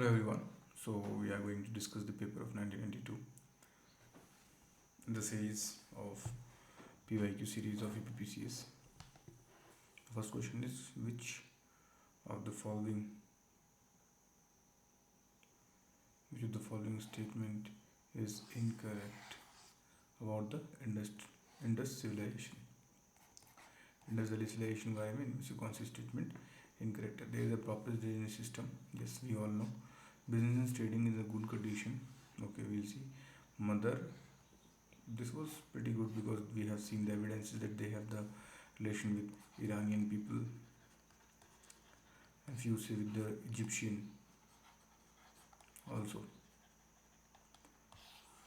Hello everyone. So we are going to discuss the paper of 1992 in the series of PYQ series of EPPCS. The first question is of the following which of the following statement is incorrect about the Indus civilization? Indus Valley civilization बारे में इनमें से कौन सी statement incorrect है? There is a proper drainage system. Yes, we all know. Business and trading is a good condition. Okay, we'll see. Mother, this was pretty good because we have seen the evidences that they have the relation with Iranian people and few say with the Egyptian also.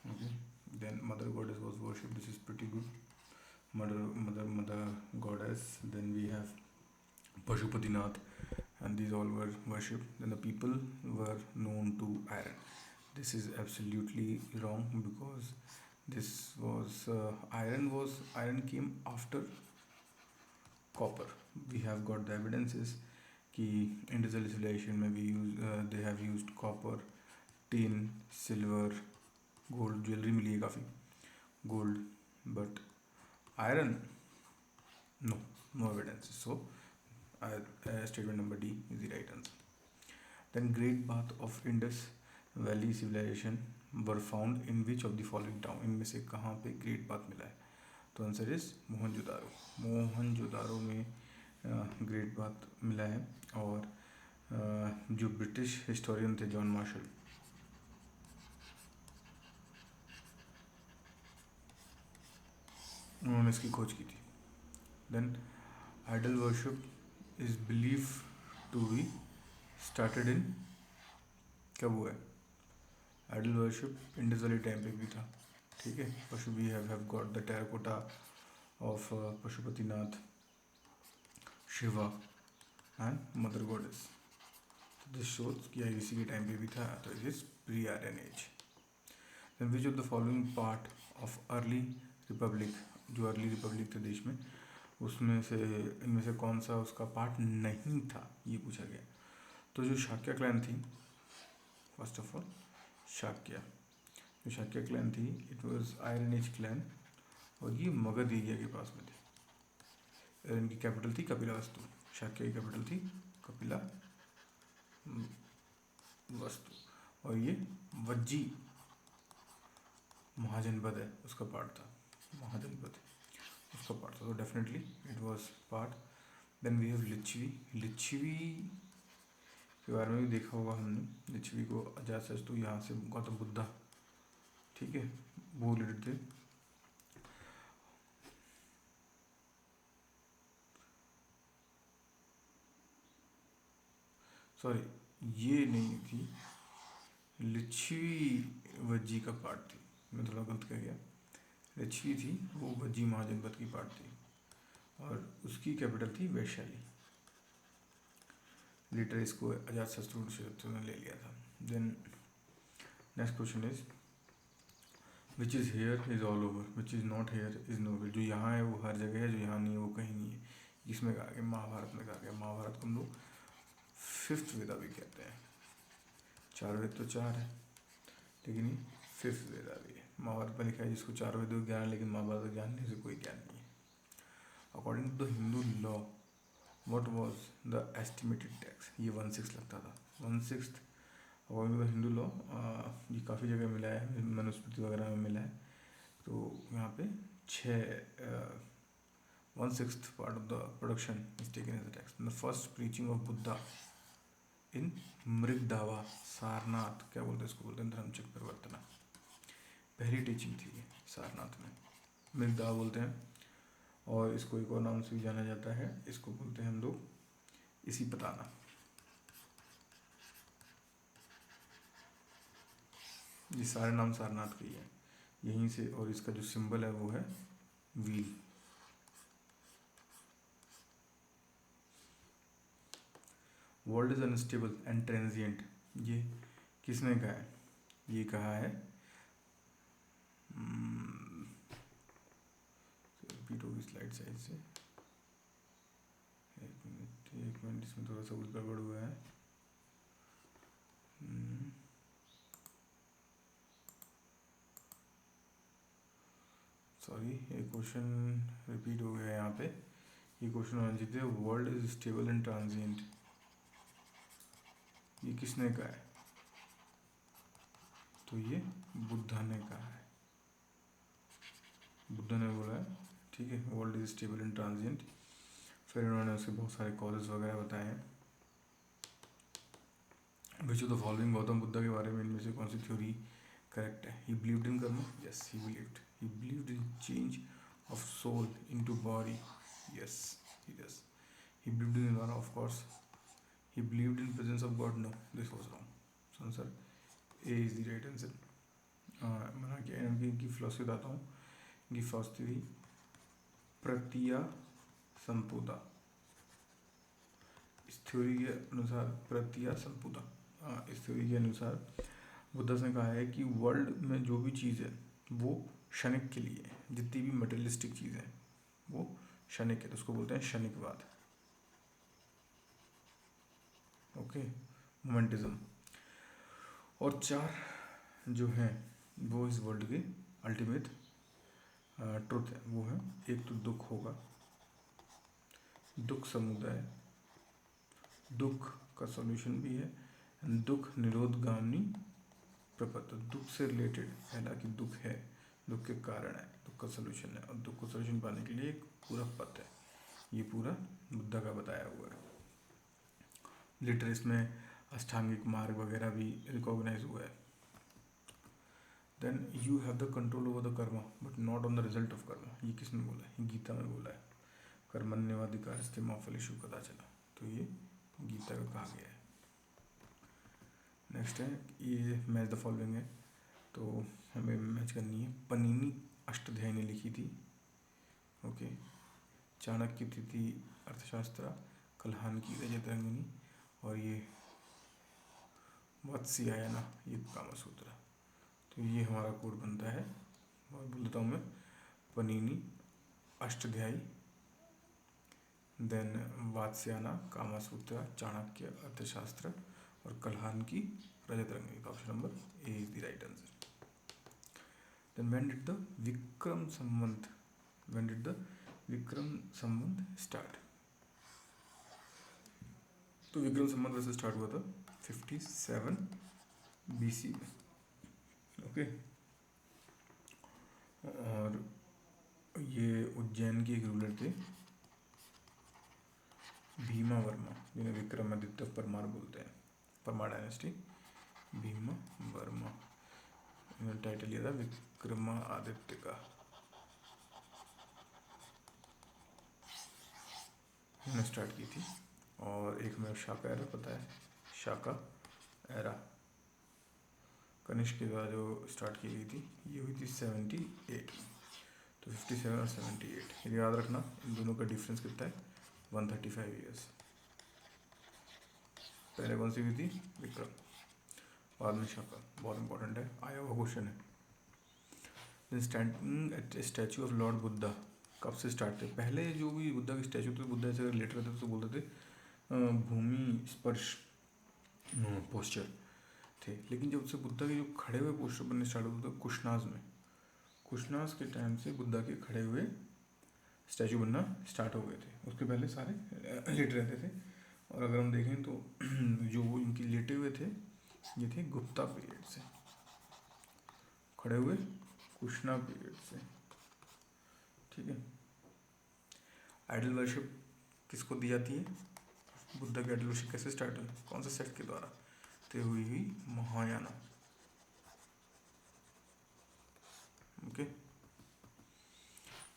Okay, then mother goddess was worshipped. This is pretty good. Mother goddess. Then we have Pashupatinath, and these all were worshipped. Then the people were known to iron. This is absolutely wrong because this was iron came after copper. We have got the evidences कि Indus civilization में भी they have used copper, tin, silver, gold, jewellery मिली है काफ़ी gold, but iron no evidence. So statement number D is the right answer. Then Great Bath of Indus Valley civilization were found in which of the following town? इनमें से कहाँ पे great bath मिला है? तो आंसर इज मोहनजोदारो. मोहनजोदारो में great bath मिला है. और जो ब्रिटिश हिस्टोरियन थे जॉन मार्शल, उन्होंने इसकी खोज की थी. Then idol worship is believe to be started in, कब हुआ है? Idol worship Indus valley time पे भी था. ठीक है. पशु we have got the terracotta of Pashupatinath, Shiva and mother goddess. This shows कि आईवीसी के टाइम पे भी था. तो it is pre iron age. Then which of the following part of early Republic, जो अर्ली रिपब्लिक थे देश में, उसमें से इनमें से कौन सा उसका पार्ट नहीं था, ये पूछा गया. तो जो शाक्य क्लैन थी, फर्स्ट ऑफ ऑल शाक्य, जो शाक्य क्लैन थी it was iron age clan, और ये मगध एरिया के पास में थी. इनकी कैपिटल थी कपिलावस्तु. शाक्य की कैपिटल थी कपिला वस्तु. और ये वज्जी महाजनपद है, उसका पार्ट था. महाजनपद उसका पार्ट था. तो definitely it was part. Then we have Licchavi. Licchavi के बारे में भी देखा होगा हमने. लिच्छवी को अजातशत्रु यहाँ से गौतम बुद्धा, ठीक है, वो रिलेटेड थे. सॉरी, ये नहीं थी. लिच्छवी वज्जी का पार्ट थी. मैं थोड़ा गलत कह गया. लिच्छवी थी वो वज्जी महाजनपद की पार्ट थी, और उसकी कैपिटल थी वैशाली. लेटर इसको अजातशत्रु ने ले लिया था. Then next question is which is hair is all over, which is not hair is novel. जो यहाँ है वो हर जगह है, जो यहाँ नहीं है वो कहीं नहीं है. इसमें कहा गया, महाभारत में कहा गया. महाभारत को हम लोग फिफ्थ वेदा भी कहते हैं. चार वेद तो चार है, लेकिन ये फिफ्थ वेदा भी है. महाभारत में लिखा है जिसको चार वेदों का ज्ञान है, लेकिन महाभारत का ज्ञान नहीं, से कोई ज्ञान नहीं है. According to the Hindu law what was the estimated tax? ये 1/6 लगता था. 1/6 according to the Hindu law. ये काफ़ी जगह मिला है, मनुस्मृति वगैरह में मिला है. तो यहाँ पे 1/6 part of the production is taken as the tax. The first preaching of Buddha in Mrigadava Sarnath, क्या बोलते हैं इसको? बोलते हैं धर्मचक्र परिवर्तना. पहली टीचिंग थी ये सारनाथ में. मृगदावा बोलते हैं. और इसको एक और नाम से भी जाना जाता है, इसको बोलते हैं हम लोग इसी पताना. ये सारे नाम सारनाथ के ही हैं यहीं से. और इसका जो सिंबल है वो है wheel. World is unstable and transient, ये किसने कहा है? ये कहा है रिपीट होगी स्लाइड साइज से. एक मिनट इसमें थोड़ा सा कुछ गड़बड़ हुआ है. सॉरी, ये क्वेश्चन रिपीट हो गया यहाँ पे। ये क्वेश्चन होना चाहिए, world is stable and transient, ये किसने कहा है? तो ये बुद्धा ने कहा है, बुद्धा ने बोला है, ठीक है, world is stable and transient. फिर इन्होंने उसके बहुत सारे कॉजेज वगैरह बताए हैं। विच of the following, Gautam Buddha के बारे में इनमें से कौन सी थ्योरी करेक्ट है? ही believed in karma, yes he believed in change of soul into body, yes he does. He believed in nirvana, of course. He believed in presence of God, no, this was wrong. So answer A is the right answer. मैं क्या इनकी philosophy बताता हूँ। इनकी philosophy प्रत्या संपुदा, इस theory के अनुसार प्रत्या संपुदा, इस थ्योरी के अनुसार बुद्धा ने कहा है कि वर्ल्ड में जो भी चीज़ है वो क्षणिक के लिए है, जितनी भी मटेरियलिस्टिक चीज़ है वो क्षणिक है, तो उसको बोलते हैं क्षणिकवाद, ओके, मोमेंटिज्म। और चार जो हैं वो इस वर्ल्ड के अल्टीमेट ट्रुथ है, वो है, एक तो दुख होगा, दुख समुदाय, दुख का सॉल्यूशन भी है, दुख निरोधगामी प्रपत्ति, दुख से रिलेटेड पहला कि दुख है, दुख के कारण है, दुख का सॉल्यूशन है, और दुख को सॉल्यूशन पाने के लिए एक पूरा पथ है, ये पूरा बुद्धा का बताया हुआ है। लिटर इसमें अष्टांगिक मार्ग वगैरह भी रिकॉग्नाइज हुआ है। Then you have the control over the karma but not on the result of karma, ये किसने बोला है? गीता में बोला है, कर्मण्येवाधिकारस्ते मा फलेषु कदाचन, तो ये गीता का कहा गया है। नेक्स्ट है, ये मैच द फॉलोइंग है, तो हमें मैच करनी है। पनीनी अष्टाध्यायी ने लिखी थी, ओके, चाणक्य तिथि अर्थशास्त्र, कल्हान की रजतरंगिनी, और ये वत्स्यायना ये कामसूत्र। तो ये हमारा कोड बनता है, और बोल देता हूँ मैं, पनीनी अष्टाध्यायी, देन वात्स्यायना कामसूत्र, चाणक्य अर्थशास्त्र, और कल्हान की Rajatarangini. Option number A is the right answer. Then when did the Vikram Samvat start? तो विक्रम संवत वैसे स्टार्ट हुआ था 57 BC में, ओके। और ये उज्जैन के एक रूलर थे, भीमा वर्मा, जिन्हें विक्रमादित्य परमार बोलते हैं, परमार डायनेस्टी, भीमा वर्मा, इन्होंने टाइटल लिया था विक्रमादित्य का, इन्होंने स्टार्ट की थी। और एक में शाका एरा पता है, शाका एरा कनिष्क के द्वारा जो स्टार्ट की गई थी, ये हुई थी 78 में, तो 57 और 78 ये याद रखना, इन दोनों का डिफरेंस कितना है? 135 ईयर्स। पहले कौन सी हुई थी? विक्रम, बाद में शाका, बहुत इंपॉर्टेंट है, आया हुआ क्वेश्चन है। Standing at statue of Lord Buddha कब से स्टार्ट थे? पहले जो भी बुद्धा के स्टैचू थे, बुद्धा ऐसे लेट रहते थे तो बोलते थे भूमि स्पर्श पोस्चर थे, लेकिन जब से बुद्धा के जो खड़े हुए पोस्टर बनने स्टार्ट होते थे कुशनाज में, कुशनाज के टाइम से बुद्धा के खड़े हुए स्टैचू बनना स्टार्ट हो गए थे, उसके पहले सारे लेटे रहते थे। और अगर हम देखें तो जो वो इनके लेटे हुए थे ये थे गुप्ता पीरियड से, खड़े हुए कुशना पीरियड से, ठीक है। आइडल वर्शिप किसको दी जाती है? बुद्धा की आइडल वर्शिप कैसे स्टार्ट हुई, कौन से सेक्ट के द्वारा? तो हुई Mahayana, okay.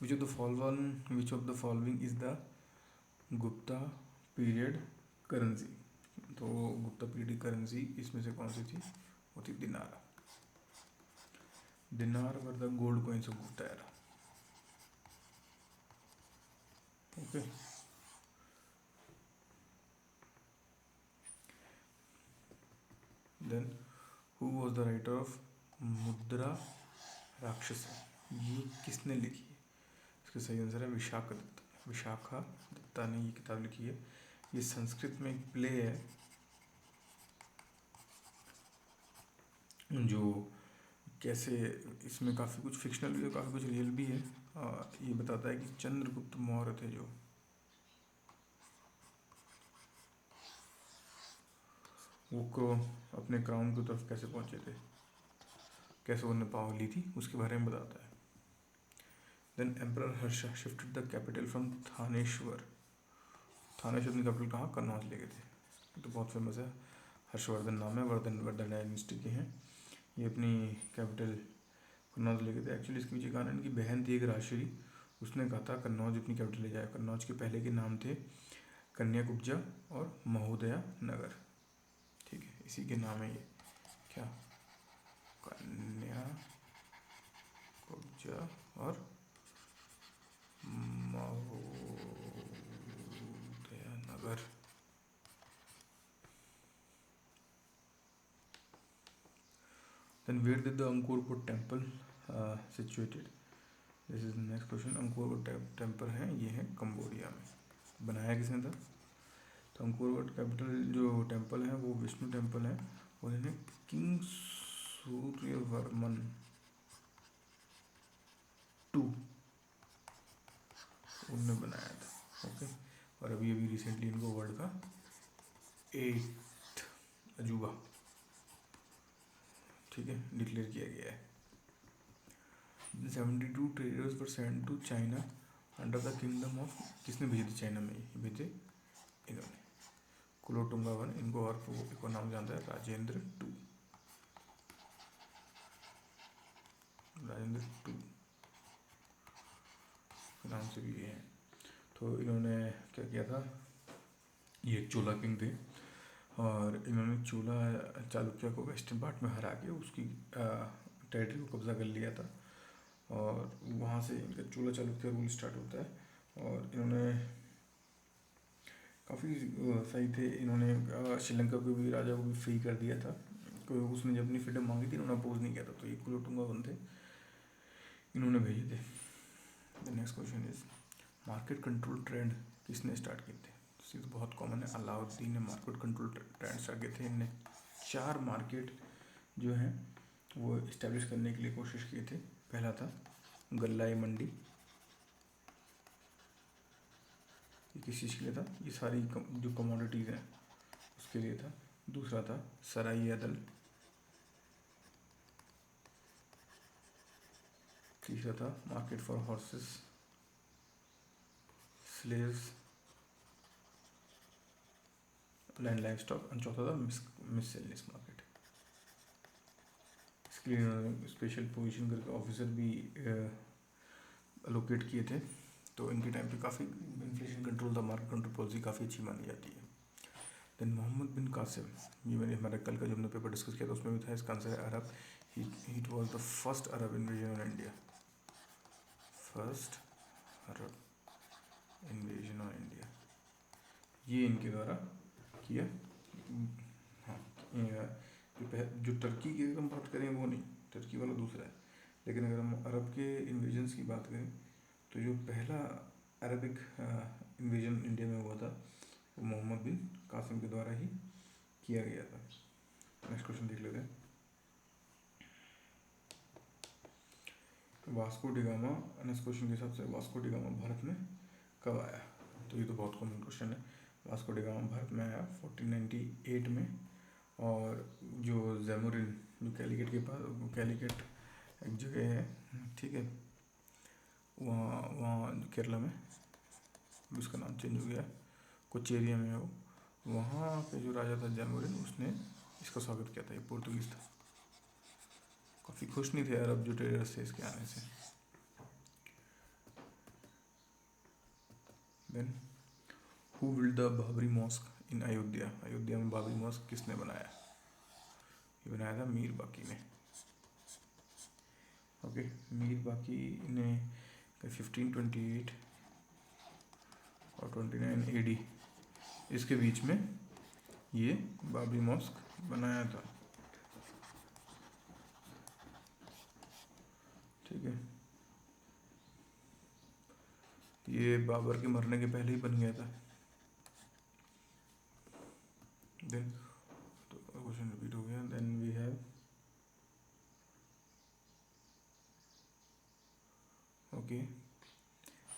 Which of the following is the Gupta period currency? तो गुप्ता पीरियड की करेंसी इसमें से कौन सी थी? वो थी दिनार। Dinar were the gold coins of Gupta era, okay. Then who was the writer of Mudrarakshasa? ये किसने लिखी है? इसका सही आंसर है विशाखा दत्ता, विशाखा दत्ता ने ये किताब लिखी है। ये संस्कृत में एक प्ले है, जो कैसे, इसमें काफ़ी कुछ फिक्शनल भी है, काफ़ी कुछ रियल भी है। ये बताता है कि चंद्रगुप्त मौर्य थे जो, वो को अपने क्राउन की तरफ कैसे पहुंचे थे, कैसे उन्होंने पावर ली थी, उसके बारे में बताता है। Then emperor Harsha shifted the capital from Thaneshwar. Thaneshwar की कैपिटल कहाँ, कन्नौज ले गए थे। ये तो बहुत फेमस है, हर्षवर्धन नाम है, वर्धन वर्धन डायनेस्टी के हैं। ये अपनी कैपिटल कन्नौज ले गए थे। एक्चुअली इसके पीछे कारण, इनकी बहन थी एक राजश्री, उसने कहा था कन्नौज अपनी कैपिटल ले जाए। कन्नौज के पहले के नाम थे कन्याकुब्जा और महोदया नगर। ठीक है, इसी के नाम है ये, क्या, कन्याकुब्जा और महोदया नगर। Then where did the Angkor Wat temple situated? This is the next question. Angkor Wat temple है, ये है कंबोडिया में। बनाया किसने था? तो अंकोर वाट कैपिटल जो टेम्पल है वो विष्णु टेम्पल है, और इन्हें किंग सूर्यवर्मन टू उनने बनाया था। ओके, और अभी अभी रिसेंटली इनको वर्ल्ड का 8th अजूबा, ठीक है, डिक्लेयर किया गया है। 72 traders were sent to China under the kingdom of, किसने भेजे थे चाइना में, ये भेजे इन्होंने, कुलोटुंगा वन। इनको और को नाम जानता है राजेंद्र टू, राजेंद्र टू के नाम से भी ये है। तो इन्होंने क्या किया था, ये एक चोला किंग थे, और इन्होंने चोला चालुक्य को वेस्टर्न पार्ट में हरा के उसकी टेरिटरी को कब्जा कर लिया था, और वहाँ से इनका चोला चालुक्य रूल स्टार्ट होता है। और इन्होंने काफ़ी सही थे, इन्होंने श्रीलंका को भी, राजा को भी फ्री कर दिया था, क्योंकि उसने जब अपनी फ्रीडम मांगी थी उन्होंने अपोज नहीं किया था। तो ये कुलोटुंगा वन थे, इन्होंने भेजे थे। The next question is market control trend किसने स्टार्ट किए थे? तो बहुत कॉमन है, अलाउद्दीन ने मार्केट कंट्रोल ट्रेंड स्टार्ट किए थे। इनने 4 मार्केट जो हैं वो इस्टेब्लिश करने के लिए कोशिश किए थे। पहला था गल्लाई मंडी, ये किस चीज़ के लिए था, ये सारी जो कमोडिटीज़ हैं उसके लिए था। दूसरा था सराई अदल, तीसरा था market for horses, slaves, land life stock, और चौथा था मिससेलियस मार्केट। इसके लिए इन्होंने स्पेशल पोजीशन करके ऑफिसर भी अलोकेट किए थे। तो इनके टाइम पे काफ़ी इन्फ्लेशन कंट्रोल था, मार्केट कंट्रोल पॉलिसी काफ़ी अच्छी मानी जाती है। देन मोहम्मद बिन कासिम, ये मैंने हमारे कल का जो हमने पेपर डिस्कस किया था उसमें भी था, इसका आंसर है Arab. It was the first Arab invasion on India, first Arab invasion on India, ये इनके द्वारा किया। हाँ, जो टर्की की अगर हम बात करें वो नहीं, टर्की वाला दूसरा है, लेकिन अगर हम अरब के इन्वेजन्स की बात करें तो जो पहला अरबिक इन्वेजन इंडिया में हुआ था वो मोहम्मद बिन कासिम के द्वारा ही किया गया था। नेक्स्ट क्वेश्चन देख लेते हैं। वास्को डिगामा, नेक्स्ट क्वेश्चन के हिसाब से वास्को डिगामा भारत में कब आया? तो ये तो बहुत कॉमन क्वेश्चन है। वास्को डिगामा भारत में आया 1498 में, और जो जैमुरिन जो कैलिकट के पास, कैलिकट एक जगह है, ठीक है, वहाँ केरला में, उसका नाम चेंज हो गया, कुछ एरिया में है वो, वहाँ के जो राजा था जैमुरिन, उसने इसका स्वागत किया था। ये पोर्तुगीज था, काफ़ी खुश नहीं थे अरब जो ट्रेडर्स थे इसके आने से। Then who build the Babri mosque in Ayodhya? Ayodhya में बाबरी मॉस्क किसने बनाया? ये बनाया था मीर बाकी ने। ओके, मीर बाकी ने 1528 और 29 AD इसके बीच में ये बाबरी मॉस्क बनाया था, ठीक है। ये बाबर के मरने के पहले ही बन गया था। देन तो क्वेश्चन रिपीट हो गया। Then we have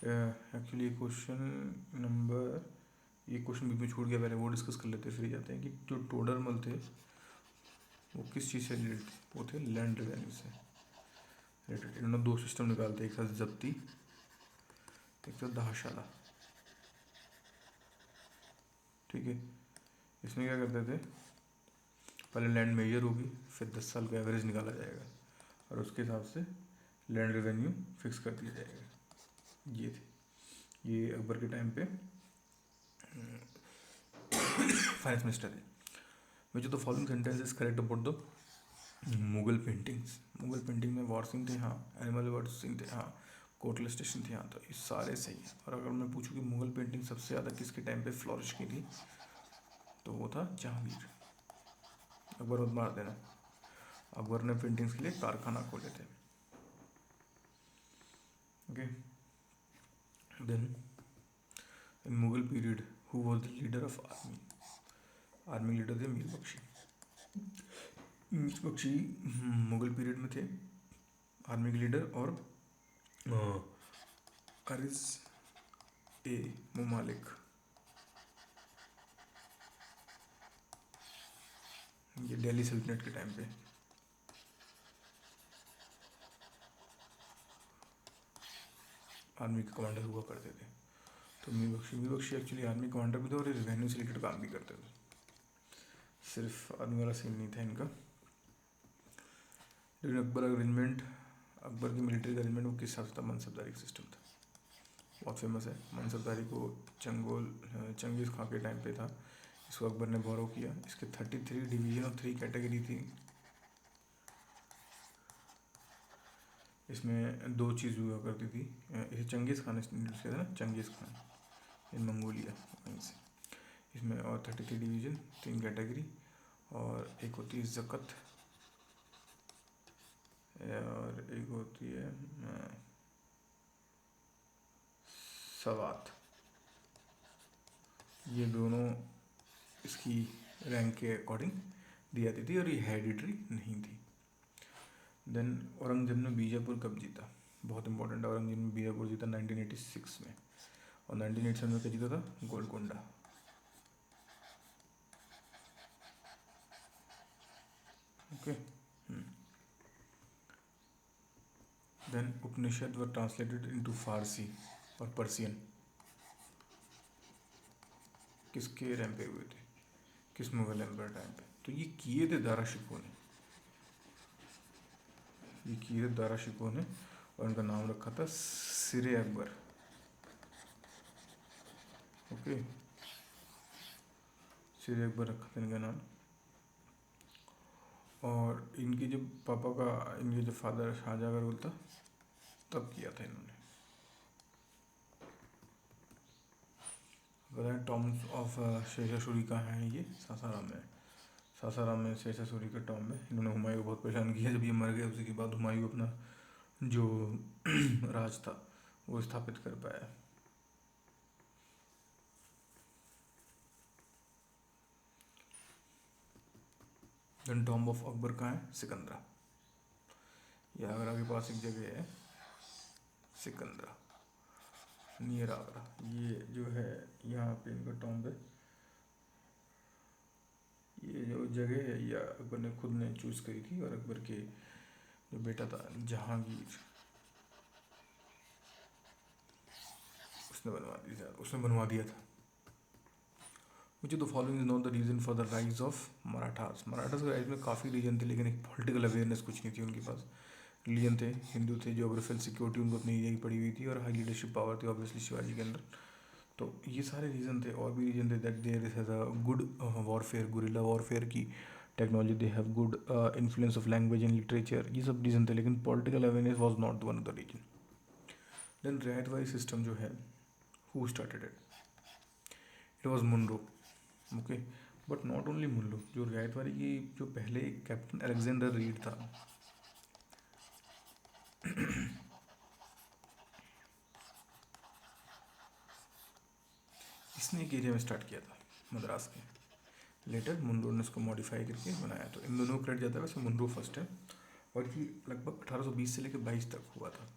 actually question number, ये क्वेश्चन बीच में छूट गया, पहले वो डिस्कस कर लेते फिर जाते हैं कि जो टोडरमल थे वो किस चीज़ से रिलेटेड थे। वो थे लैंड रेवेन्यू से रिलेटेड। इन्होंने दो सिस्टम निकालते, एक था जब्ती, एक था दहाशाला। ठीक है, इसमें क्या करते थे, पहले लैंड मेजर होगी, फिर 10 साल का एवरेज निकाला जाएगा और उसके हिसाब से लैंड रेवेन्यू फिक्स कर दिया जाएगा। ये थे, ये अकबर के टाइम पे फाइनेंस मिनिस्टर थे। विच of the following sentence is correct about the Mughal paintings. Mughal painting में वॉर सीन थे, हाँ, एनिमल वर्ड सीन थे, हाँ, कोटल स्टेशन थे, हाँ, तो ये सारे सही है। और अगर मैं पूछूं कि मुगल पेंटिंग सबसे ज़्यादा किसके टाइम पे फ्लॉरिश की थी, तो वो था जहांगीर। अकबर मत मार देना, अकबर ने पेंटिंग्स के लिए कारखाना खोले थे। Okay, then in Mughal period who was the leader of army. Army leader थे मीर बख्शी। मीर बख्शी मुगल पीरियड में थे आर्मी के लीडर, और अरिज ए मुमालिक, ये दिल्ली सल्तनत के टाइम पे आर्मी के कमांडर हुआ करते थे। तो Mir Bakshi actually army commander भी थे और रेवेन्यू से रिलेटेड काम भी करते थे, सिर्फ आर्मी वाला सीन नहीं था इनका। ड्यूरिंग अकबर अरेंजमेंट, अकबर की मिलिट्री का अरेंजमेंट वो किस हिसाब से था, मनसबदारी का सिस्टम था, बहुत फेमस है। मनसबदारी को चंगेज़ खां के टाइम पे था, इसको अकबर ने बोरो किया। इसके 33 डिवीजन और 3 कैटेगरी थी। इसमें दो चीज़ हुआ करती थी, इसे चंगेज़ खान ने इंट्रोड्यूस किया था ना, चंगेज़ खान इन मंगोलिया वहीं से। इसमें और 33 डिवीजन, 3 कैटेगरी, और एक होती है ज़कत और एक होती है सवात। ये दोनों इसकी रैंक के अकॉर्डिंग दी जाती थी और ये हेरिडिटरी नहीं थी। देन औरंगजेब ने बीजापुर कब जीता, बहुत इंपॉर्टेंट है। औरंगजेब ने बीजापुर जीता 1986 में, और 1987 में क्या जीता था, गोलकोंडा। ओके, देन उपनिषद वर ट्रांसलेटेड इनटू फारसी और पर्सियन, किसके टाइम पे हुए थे, किस मुगल एम्पायर टाइम पे। तो ये किए थे दारा शिकोह ने, ये किए थे दारा शिकोह ने, और उनका नाम रखा था सिरे अकबर। ओके, सिरे अकबर रखा था इनका नाम। और इनके जो पापा का, इनके जो फादर शाहजहाँ का रूल था तब किया था इन्होंने। बताएं टॉम्स ऑफ शेरशाह सूरी कहाँ है, ये सासाराम में। सासाराम में शेरशाह सूरी का टॉम्ब है। इन्होंने हुमायूं को बहुत परेशान किया, जब ये मर गए उसी के बाद हुमायूं अपना जो राज था वो स्थापित कर पाया। देन टॉम्ब ऑफ अकबर कहाँ है, सिकंदरा। ये आगरा के पास एक जगह है सिकंदरा, नियर आगरा। ये जो है यहाँ पे इनका टॉम्ब है। ये जो जगह है ये अकबर ने खुद ने चूज़ करी थी, और अकबर के जो बेटा था जहांगीर उसने बनवा दिया था। मुझे तो following is not the reason for the rise of Marathas. Marathas के राइज में काफ़ी रीजन थे, लेकिन एक पॉलिटिकल अवेयरनेस कुछ नहीं थी उनके पास। रिलीजन थे, हिंदू थे, जोग्राफिकल सिक्योरिटी उनको अपनी एरिया की पड़ी हुई थी, और हाई लीडरशिप पावर थी ऑब्वियसली शिवाजी के अंदर। तो ये सारे रीज़न थे, और भी रीज़न थे that there has a good warfare, guerrilla warfare की technology, they have good influence of language and literature, ये सब रीज़न थे। लेकिन political awareness was not one of the reason. Then ryotwari system जो है, who started it, it was Munro. Okay, but not only मुल्लू, जो रियायतवारी की जो पहले कैप्टन अलेक्जेंडर रीड था, इसने एक एरिया में स्टार्ट किया था मद्रास के। लेटर मुनरो ने उसको मॉडिफाई करके बनाया, तो इन दोनों को क्रेडिट जाता है। वैसे मुनरो फर्स्ट है, और ये लगभग 1820 से लेकर 22 तक हुआ था।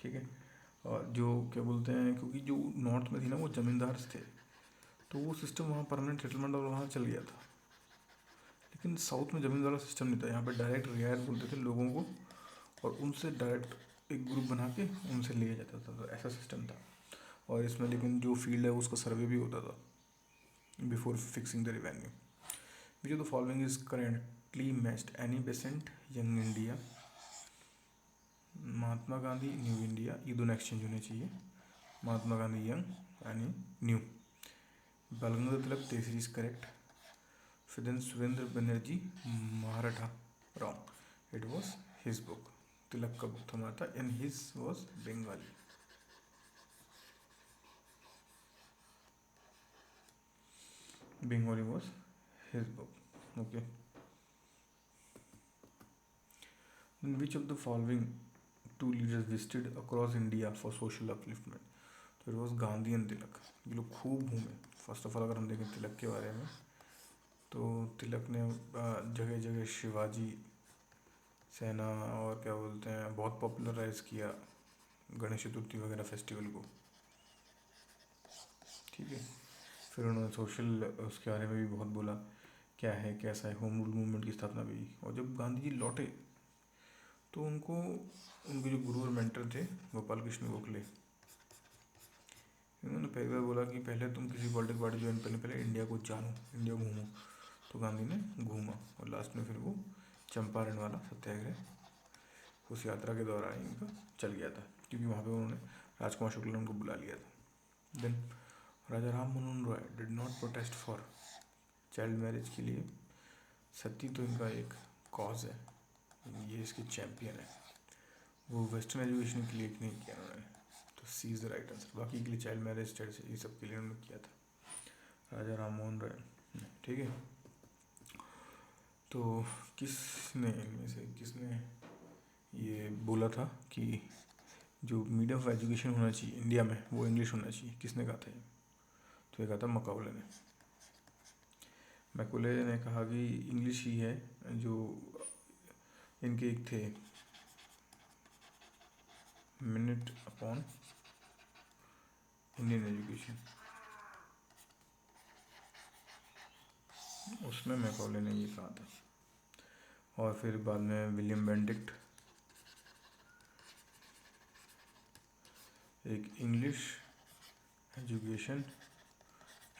ठीक है। और जो क्या बोलते हैं, क्योंकि जो नॉर्थ में थी ना वो जमींदार थे, तो वो सिस्टम वहाँ परमानेंट सेटलमेंट और वहाँ चल गया था। लेकिन साउथ में जमींदार वाला सिस्टम नहीं था, यहाँ पे डायरेक्ट रियायत बोलते थे लोगों को, और उनसे डायरेक्ट एक ग्रुप बना के उनसे लिया जाता था, तो ऐसा सिस्टम था। और इसमें लेकिन जो फील्ड है उसका सर्वे भी होता था before fixing the revenue. Which of the following is correctly matched, Annie Besant, Young India, Mahatma Gandhi, New India, ये दोनों एक्सचेंज होने चाहिए। महात्मा गांधी यंग यानी न्यू। बाल गंगाधर तिलक तेसरी इज करेक्ट। फिर then Surendra Banerjee Mahratta, wrong, it was his book. Tilak का बुक था Maratha and his was Bengali. Bengali was his book. Okay. In which of the following two leaders visited across India for social upliftment? तो it was Gandhi and तिलक। ये लोग खूब घूमे। First of all अगर हम देखें तिलक के बारे में, तो तिलक ने जगह जगह शिवाजी सेना और क्या बोलते हैं बहुत पॉपुलराइज किया गणेश चतुर्थी वगैरह फेस्टिवल को, ठीक है। फिर उन्होंने सोशल उसके बारे में भी बहुत बोला, क्या है कैसा है, होम रूल मूवमेंट की स्थापना भी। और जब गांधी जी लौटे तो उनको उनके जो गुरु और मेंटर थे गोपाल कृष्ण गोखले, इन्होंने पहली बार बोला कि पहले तुम किसी पॉलिटिकल पार्टी ज्वाइन करने पहले इंडिया को जानो, इंडिया घूमो। तो गांधी ने घूमा और लास्ट में फिर वो चंपारण वाला सत्याग्रह उस यात्रा के दौरान इनका चल गया था, क्योंकि वहाँ पे उन्होंने राजकुमार शुक्ला ने उनको बुला लिया था। Then Raja Ram Manohar Roy did not protest for child marriage के लिए। सती तो इनका एक कॉज है, ये इसके चैम्पियन है। वो वेस्टर्न एजुकेशन के लिए नहीं किया उन्होंने, तो सी इज़ द राइट आंसर। बाकी के लिए चाइल्ड मैरिज ये सब के लिए उन्होंने किया था राजा राम मोहन राय, ठीक है। तो किसने इनमें से किसने ये बोला था कि जो मीडियम ऑफ एजुकेशन होना चाहिए इंडिया में वो इंग्लिश होना चाहिए, किसने कहा था ये? तो ये कहा था मकाउले ने। मैकुले ने कहा कि इंग्लिश ही है जो इनके एक थे मिनट अपॉन इंडियन एजुकेशन, उसमें मैकॉले ने ये कहा था। और फिर बाद में विलियम बेंडिक्ट एक इंग्लिश एजुकेशन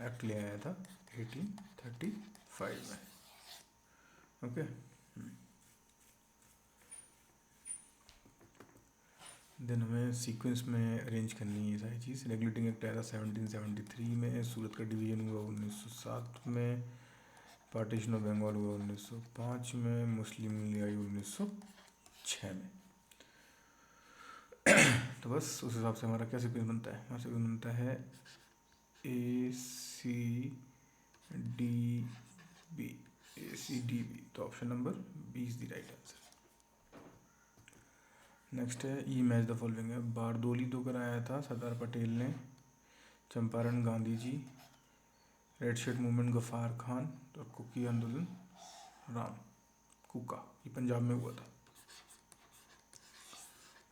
एक्ट ले आया था 1835 में, ओके। देन हमें सीक्वेंस में अरेंज करनी है ये सारी चीज़। रेगुलेटिंग एक्ट आया था 1773 में, सूरत का डिवीजन हुआ 1907 में, पार्टीशन ऑफ बंगाल हुआ 1905 में, मुस्लिम लीग आई 1906 में। तो बस उस हिसाब से हमारा क्या सीक्वेंस बनता है, हमारा सीक्वेंस बनता है ACDB, ACDB। तो option number B is the right answer. Next है ई मैच द फॉलोइंग है। बारदोली तो कराया था सरदार पटेल ने, Champaran Gandhi ji, red shirt movement Gaffar Khan, तो कुकी आंदोलन राम कुका, ये पंजाब में हुआ था।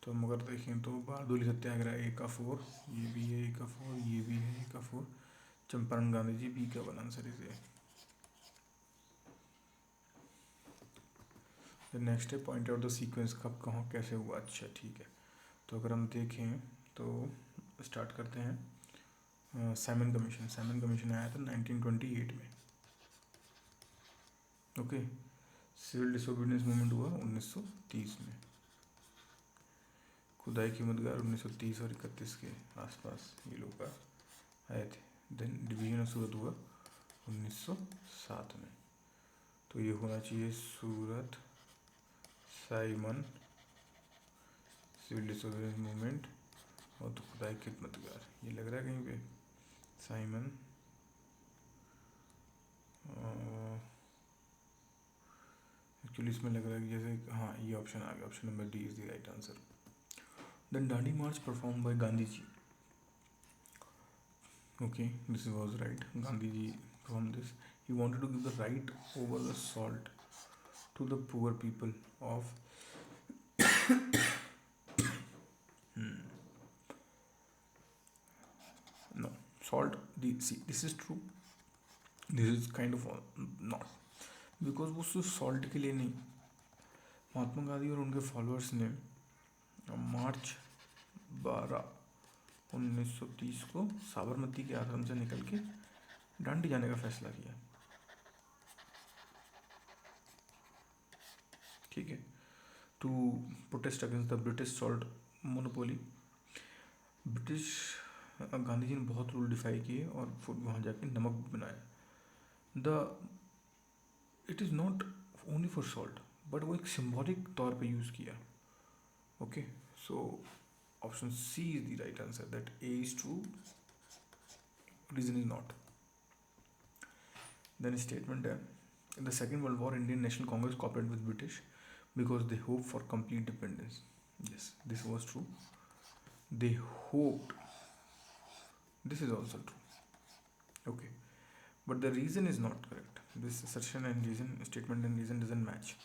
तो हम अगर देखें तो बारदोली सत्याग्रह ए का 4, ये भी है ए का 4, ये भी है ए का 4, चंपारण गांधी जी बी का 1 आंसर इसे। नेक्स्ट है पॉइंट आउट द सीक्वेंस, कब कहाँ कैसे हुआ। अच्छा ठीक है, तो अगर हम देखें तो स्टार्ट करते हैं साइमन कमीशन। साइमन कमीशन आया था 1928 में, ओके। सिविल डिसोबीडियंस मूवमेंट हुआ 1930 में, खुदाई की मददगार 1930 और 31 के आसपास ये लोग का आए थे। देन डिवीजन ऑफ सूरत हुआ 1907 में, तो ये होना चाहिए सूरत साइमन सिविल डिसोबीडियंस मूवमेंट और तो खुदाई की मददगार, ये लग रहा है कहीं पे साइमन एक्चुअली इसमें लग रहा है कि जैसे हाँ ये ऑप्शन आ गया, option number D is the right answer. Then Dandi march perform by Gandhi ji, okay, this was right. Gandhi ji from this, he wanted to give the right over the salt to the poor people of No, salt. See, this is true. This is kind of not, because वो सिर्फ salt के लिए नहीं, महात्मा गांधी और उनके followers ने मार्च 12 1930 को साबरमती के आश्रम से निकल के दांडी जाने का फैसला किया। ठीक है, to protest against the British salt monopoly. British Gandhi ji ने बहुत रूल डिफाई किए और वहाँ जाके नमक बनाया। It is not only for salt, but वो एक सिम्बॉलिक तौर पे यूज़ किया। Okay, so option C is the right answer, that A is true, reason is not. Then statement है, in the Second World War, Indian National Congress cooperated with British because they hoped for complete independence. Yes, this was true. They hoped. This is also true. Okay, but the reason is not correct. This assertion and reason, statement and reason doesn't match,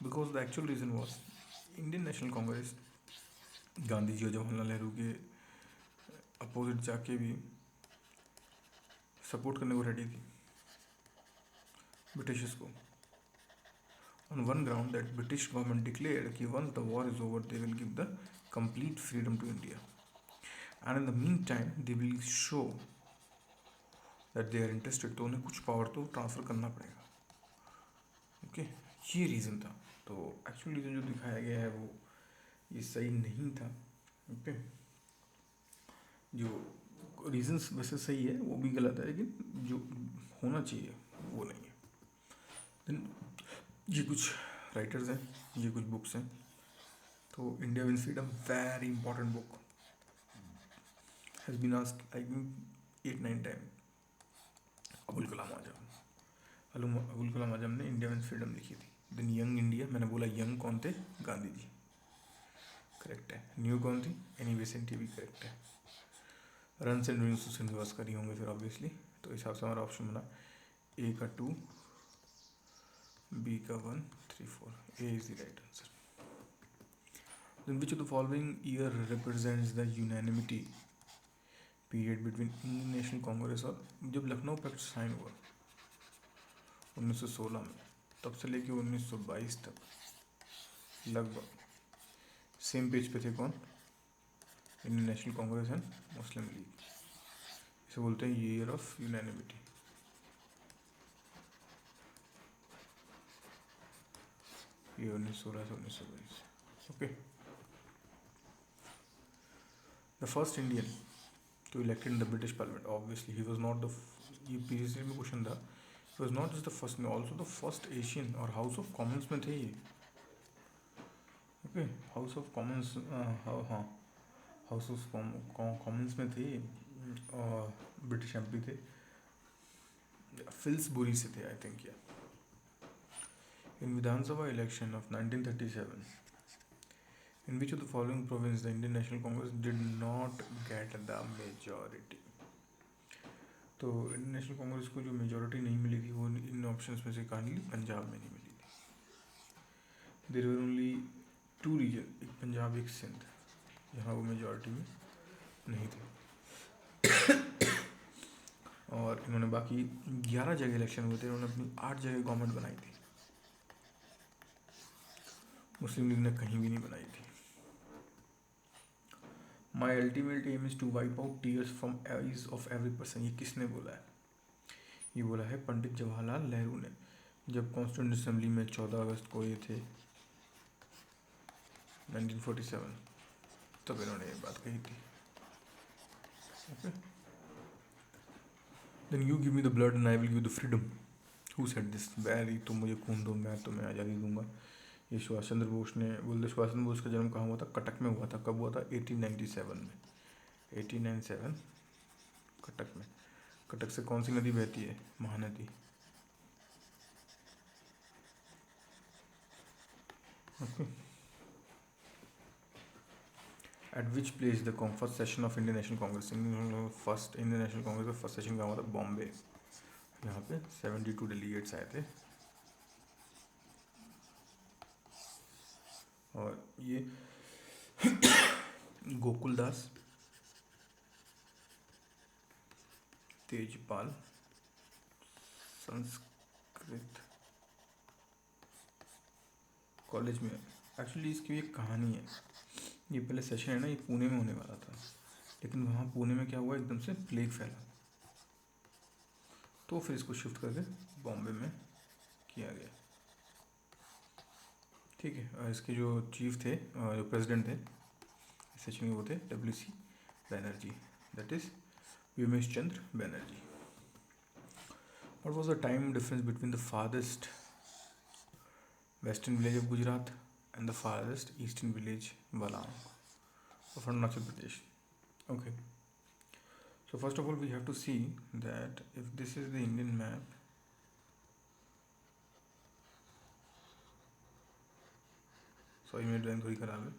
because the actual reason was Indian National Congress, Gandhi ji और जवाहरलाल नेहरू के opposite जाके भी support करने को ready थी Britishers को, on one ground that British government declared कि once the war is over they will give the complete freedom to India, and in the meantime they will show that they are interested, तो उन्हें कुछ power तो transfer करना पड़ेगा। Okay, ये reason था। तो एक्चुअल रीज़न जो दिखाया गया है वो ये सही नहीं था। ओके, जो रीजंस वैसे सही है वो भी गलत है, लेकिन जो होना चाहिए वो नहीं है। देन ये कुछ राइटर्स हैं, ये कुछ बुक्स हैं। तो India wins freedom, very important book, has been asked I think 8-9 time. Abul Kalam Azad ने इंडिया विंस फ्रीडम लिखी थी। देन यंग इंडिया, मैंने बोला यंग कौन थे? गांधी जी, करेक्ट है। न्यू कौन थी? एनी बेसेंट, भी करेक्ट है। रन एंड ड्रीम्स तो श्रीनिवासकर ही होंगे फिर ऑब्वियसली। तो इस हिसाब से हमारा ऑप्शन बना ए का 2, बी का 1, 3, 4, A is the right answer. Then which of the following year represents the unanimity period between Indian National Congress और, जब लखनऊ पैक्ट साइन हुआ 1916 में, तब से लेके 1922 तक लगभग सेम पेज पे थे कौन? Indian National Congress and Muslim league. इसे बोलते हैं ईयर ऑफ यूनैनिमिटी। ये 1916 से 1922। Okay, the first Indian to elected in the British parliament, obviously he was not the, ये पीरियड में क्वेश्चन था, he was not just the first, also the first Asian, और हाउस ऑफ कॉमन्स में थे ये। ओके, हाउस ऑफ कॉमन्स, हाँ, house of commons में थे और ब्रिटिश एमपी थे, फिल्सबुरी से थे आई थिंक। या इन विधानसभा election of 1937, in which of the following province the Indian National Congress did not get the majority? तो इंडियन नेशनल कांग्रेस को जो मेजॉरिटी नहीं मिली थी वो इन ऑप्शंस में से कहाँ मिली? पंजाब में नहीं मिली थी। देयर वर ओनली 2 रीजन, एक पंजाब एक सिंध, यहाँ वो मेजॉरिटी में नहीं थी। और इन्होंने बाकी 11 जगह इलेक्शन हुए थे, इन्होंने अपनी 8 जगह गवर्नमेंट बनाई थी, मुस्लिम लीग ने कहीं भी नहीं बनाई थी। My ultimate aim is to wipe out tears from eyes of every person, ये किसने बोला है? ये बोला है पंडित जवाहरलाल नेहरू ने, जब कॉन्स्टिट्यूंट असेंबली में 14 अगस्त को ये थे 1947, तब इन्होंने ये बात कही थी। Okay, then you give me the blood and I will give the freedom, who said this? Very, तुम मुझे खून दो मैं तुम्हें आज़ादी दूंगा। ये सुभाष चंद्र बोस ने बोलते। सुभाष चंद्र बोस का जन्म कहाँ हुआ था? कटक में हुआ था। कब हुआ था? 1897 में, 1897 कटक में। कटक से कौन सी नदी बहती है? Mahanadi. Eight which place the first session of Indian National Congress, first Indian National Congress का फर्स्ट सेशन कहाँ हुआ था? बॉम्बे। यहाँ पे 72 डेलीगेट्स आए थे। और ये गोकुलदास, तेजपाल, संस्कृत कॉलेज में। एक्चुअली इसकी एक कहानी है। ये पहले सेशन है ना, ये पुणे में होने वाला था, लेकिन वहाँ पुणे में क्या हुआ, एकदम से प्लेग फैला, तो फिर इसको शिफ्ट करके बॉम्बे में किया गया। ठीक है, इसके जो चीफ थे, जो प्रेसिडेंट थे सेशन में, वो थे WC Banerjee, that is Vyomesh Chandra Banerjee. What was the time difference between the farthest western village of Gujarat and the farthest eastern village Valang of Arunachal Pradesh? Okay, so first of all we have to see that if this is the Indian map, sorry मेरी drawing थोड़ी ख़राब है।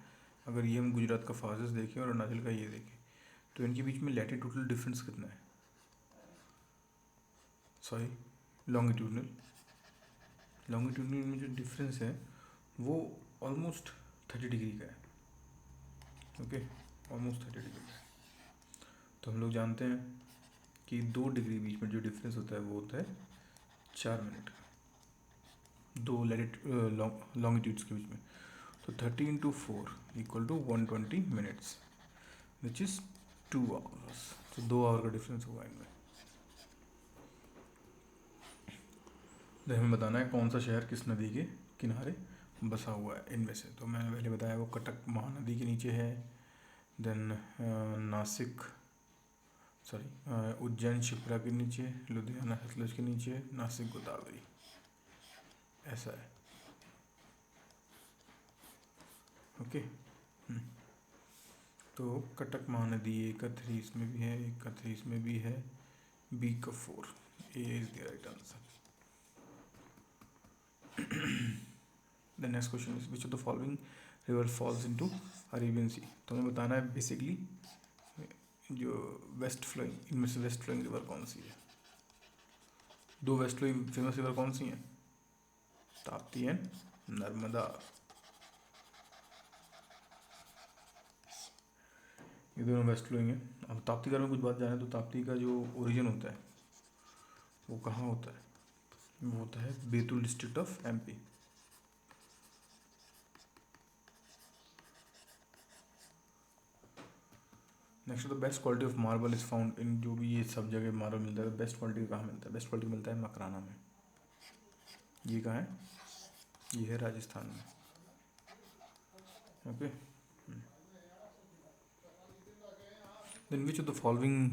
अगर ये हम गुजरात का first देखें और अरुणाचल का ये देखें, तो इनके बीच में लैटिट्यूडल डिफरेंस कितना है, सॉरी लॉन्गिट्यूडनल में जो डिफरेंस है वो ऑलमोस्ट 30 डिग्री का है। ओके, ऑलमोस्ट 30 डिग्री का है। तो हम लोग जानते हैं कि 2 डिग्री बीच में जो डिफरेंस होता है वो होता है 4 मिनट का, 2 लॉन्गिट्यूड्स के बीच में। तो 30 × 4 = 120 मिनट्स, विच इज़ 2 आवर्स। तो 2 आवर का डिफरेंस हुआ इनमें। तो हमें बताना है कौन सा शहर किस नदी के किनारे बसा हुआ है इनमें से। तो मैंने पहले बताया वो कटक महानदी के नीचे है, देन नासिक उज्जैन शिप्रा के नीचे, लुधियाना सतलज के नीचे, नासिक गोदावरी, ऐसा है। ओके, तो कटक महानदी एक का 3 इसमें भी है, एक का 3 इसमें भी है, बी का 4, A is the right answer. The next question is which of the following river falls into Arabian Sea. तो हमें बताना है बेसिकली जो वेस्ट फ्लोइंग, इनमें से वेस्ट फ्लोइंग रिवर कौन सी है। 2 वेस्ट फ्लोइंग फेमस रिवर कौन सी हैं, ताप्ती एंड नर्मदा। ये दोनों वेस्ट फ्लोइंग है। अब ताप्ती का में कुछ बात जाने तो ताप्ती का जो ओरिजिन होता है वो कहाँ होता है, वो होता है Betul district of MP। Next, the best quality of marble is found in, जो भी ये सब जगह मार्बल मिलता है, बेस्ट क्वालिटी कहाँ मिलता है, बेस्ट क्वालिटी मिलता है मकराना में। ये कहाँ है, ये है राजस्थान में। Okay, then which of the following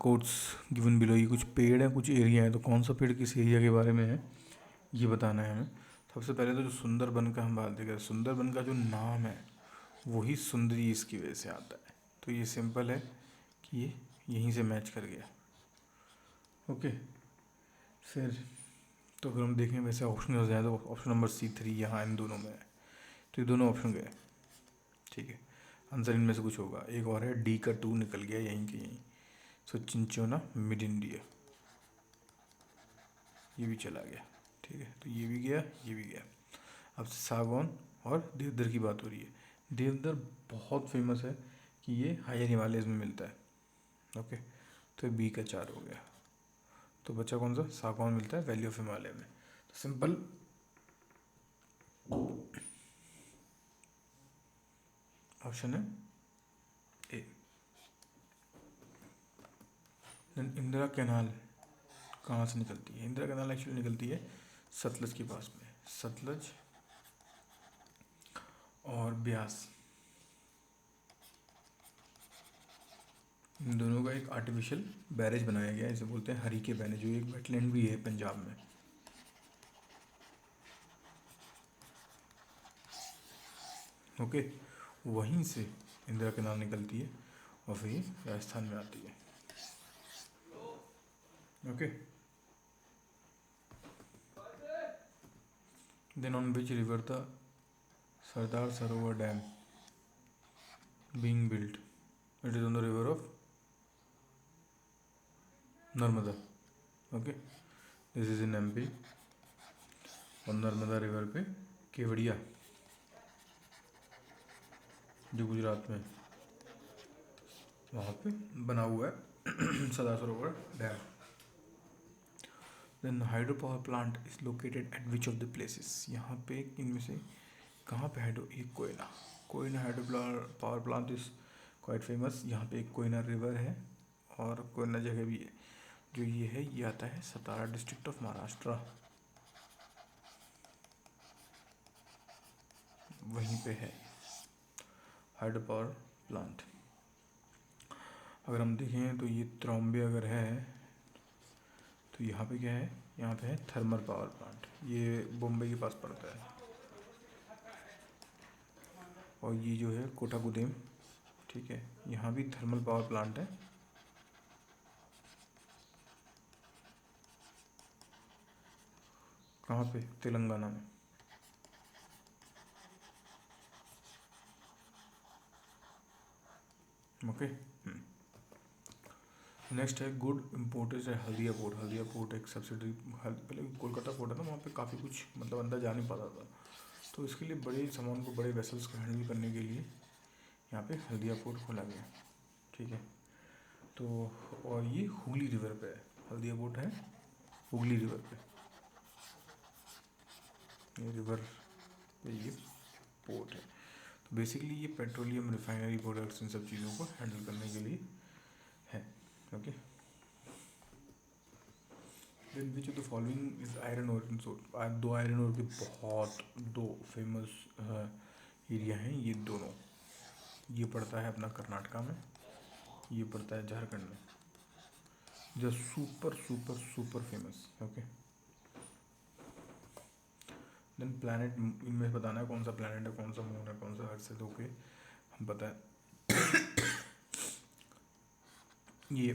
quotes given below. ये कुछ पेड़ है, कुछ एरिया है, तो कौन सा पेड़ किस एरिया के बारे में है ये बताना है हमें। सबसे पहले तो जो सुंदरबन का हम बात देखें, सुंदरबन का जो नाम है वही सुंदरी इसकी वजह से आता है। तो ये सिंपल है कि ये यहीं से मैच कर गया। ओके, फिर तो अगर हम देखें वैसे ऑप्शन हो जाए तो ऑप्शन नंबर C3 यहाँ इन दोनों में है, तो ये दोनों ऑप्शन गए। ठीक है, आंसर इनमें से कुछ होगा। एक और है D का 2 निकल गया यहीं के यहीं। सो चिंचोना मिड इंडिया, ये भी चला गया। ठीक है, तो ये भी गया, ये भी गया। अब सागौन और देवदार की बात हो रही है। देवदार बहुत फेमस है कि ये हायर हिमालयज में मिलता है। ओके, तो B का 4 हो गया। तो बच्चा कौन सा, सागौन मिलता है वैली ऑफ हिमालय में। तो सिंपल ऑप्शन है A। इंदिरा कैनाल कहाँ से निकलती है, इंदिरा कैनाल एक्चुअली निकलती है सतलज के पास में। सतलज और ब्यास, इन दोनों का एक आर्टिफिशियल बैरेज बनाया गया है, इसे बोलते हैं हरी के बैरेज, जो एक वेटलैंड भी है पंजाब में। ओके, वहीं से इंदिरा कैनाल निकलती है और फिर राजस्थान में आती है। Okay, then on which river the Sardar Sarovar dam being built, it is on the river of Narmada. Okay, this is in MP। और नर्मदा रिवर पे केवड़िया जो गुजरात में वहाँ पे बना हुआ है Sardar Sarovar dam. Then hydro power plant is located at which of the places, यहाँ पे इनमें से कहाँ पे हाइड्रो, एक Koyna, Koyna hydro power plant is quite famous. यहाँ पे एक कोयना रिवर है और कोयना जगह भी है, जो ये है ये आता है सतारा डिस्ट्रिक्ट ऑफ महाराष्ट्र, वहीं पे है हाइड्रो पावर प्लांट। अगर हम देखें तो ये त्रॉम्बे अगर है तो यहाँ पे क्या है, यहाँ पे है थर्मल पावर प्लांट, ये बॉम्बे के पास पड़ता है। और ये जो है कोटागुडेम, ठीक है, यहाँ भी थर्मल पावर प्लांट है। कहाँ पे, तेलंगाना में। ओके। नेक्स्ट है गुड इम्पोर्टेज है हल्दिया पोर्ट। हल्दिया पोर्ट एक सब्सिडरी, पहले कोलकाता पोर्ट है ना, वहाँ पे काफ़ी कुछ मतलब अंदर जा नहीं पाता था, तो इसके लिए बड़े सामान को, बड़े वेसल्स को हैंडल करने के लिए यहाँ पे हल्दिया पोर्ट खोला गया, ठीक है। तो और ये हुगली रिवर पे है, हल्दिया पोर्ट है हुगली रिवर पे, ये रिवर पे ये पोर्ट है। तो बेसिकली ये पेट्रोलियम, रिफाइनरी प्रोडक्ट्स, इन सब चीज़ों को हैंडल करने के लिए है। Okay. Then which of the following is iron ore in source. दो आयरन ओर के बहुत दो फेमस एरिया हैं ये दोनों, ये पड़ता है अपना कर्नाटका में, ये पड़ता है झारखंड में, जो super super super famous. Okay. Then planet, इनमें बताना है कौन सा प्लैनेट है, कौन सा मून है, कौन सा अर्थ से, ओके हम पता है ये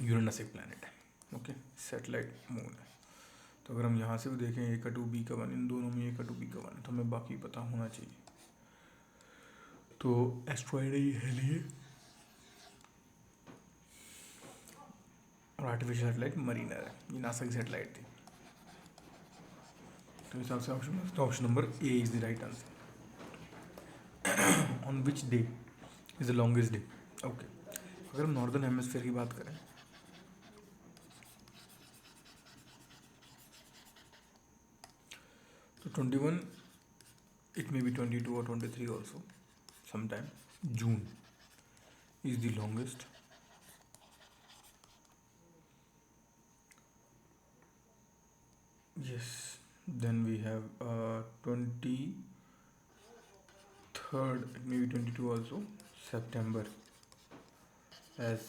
यूरेनस एक प्लैनेट है, ओके, सैटेलाइट मून है। तो अगर हम यहाँ से भी देखें ए का 2 बी का 1, इन दोनों में ए का 2 बी का 1 है, तो हमें बाकी पता होना चाहिए। तो एस्ट्रॉयड है लिए और आर्टिफिशियल सैटेलाइट मरीनर है, ये नासा की सैटेलाइट थी। तो इस हिसाब से option number A is the right answer. On which day is the longest day. Okay, अगर हम नॉर्दर्न हेमिस्फीयर की बात करें तो 21, it may be 22 or 23 also, sometime June is the longest. Yes, then we have 23rd, it may be 22 also, September as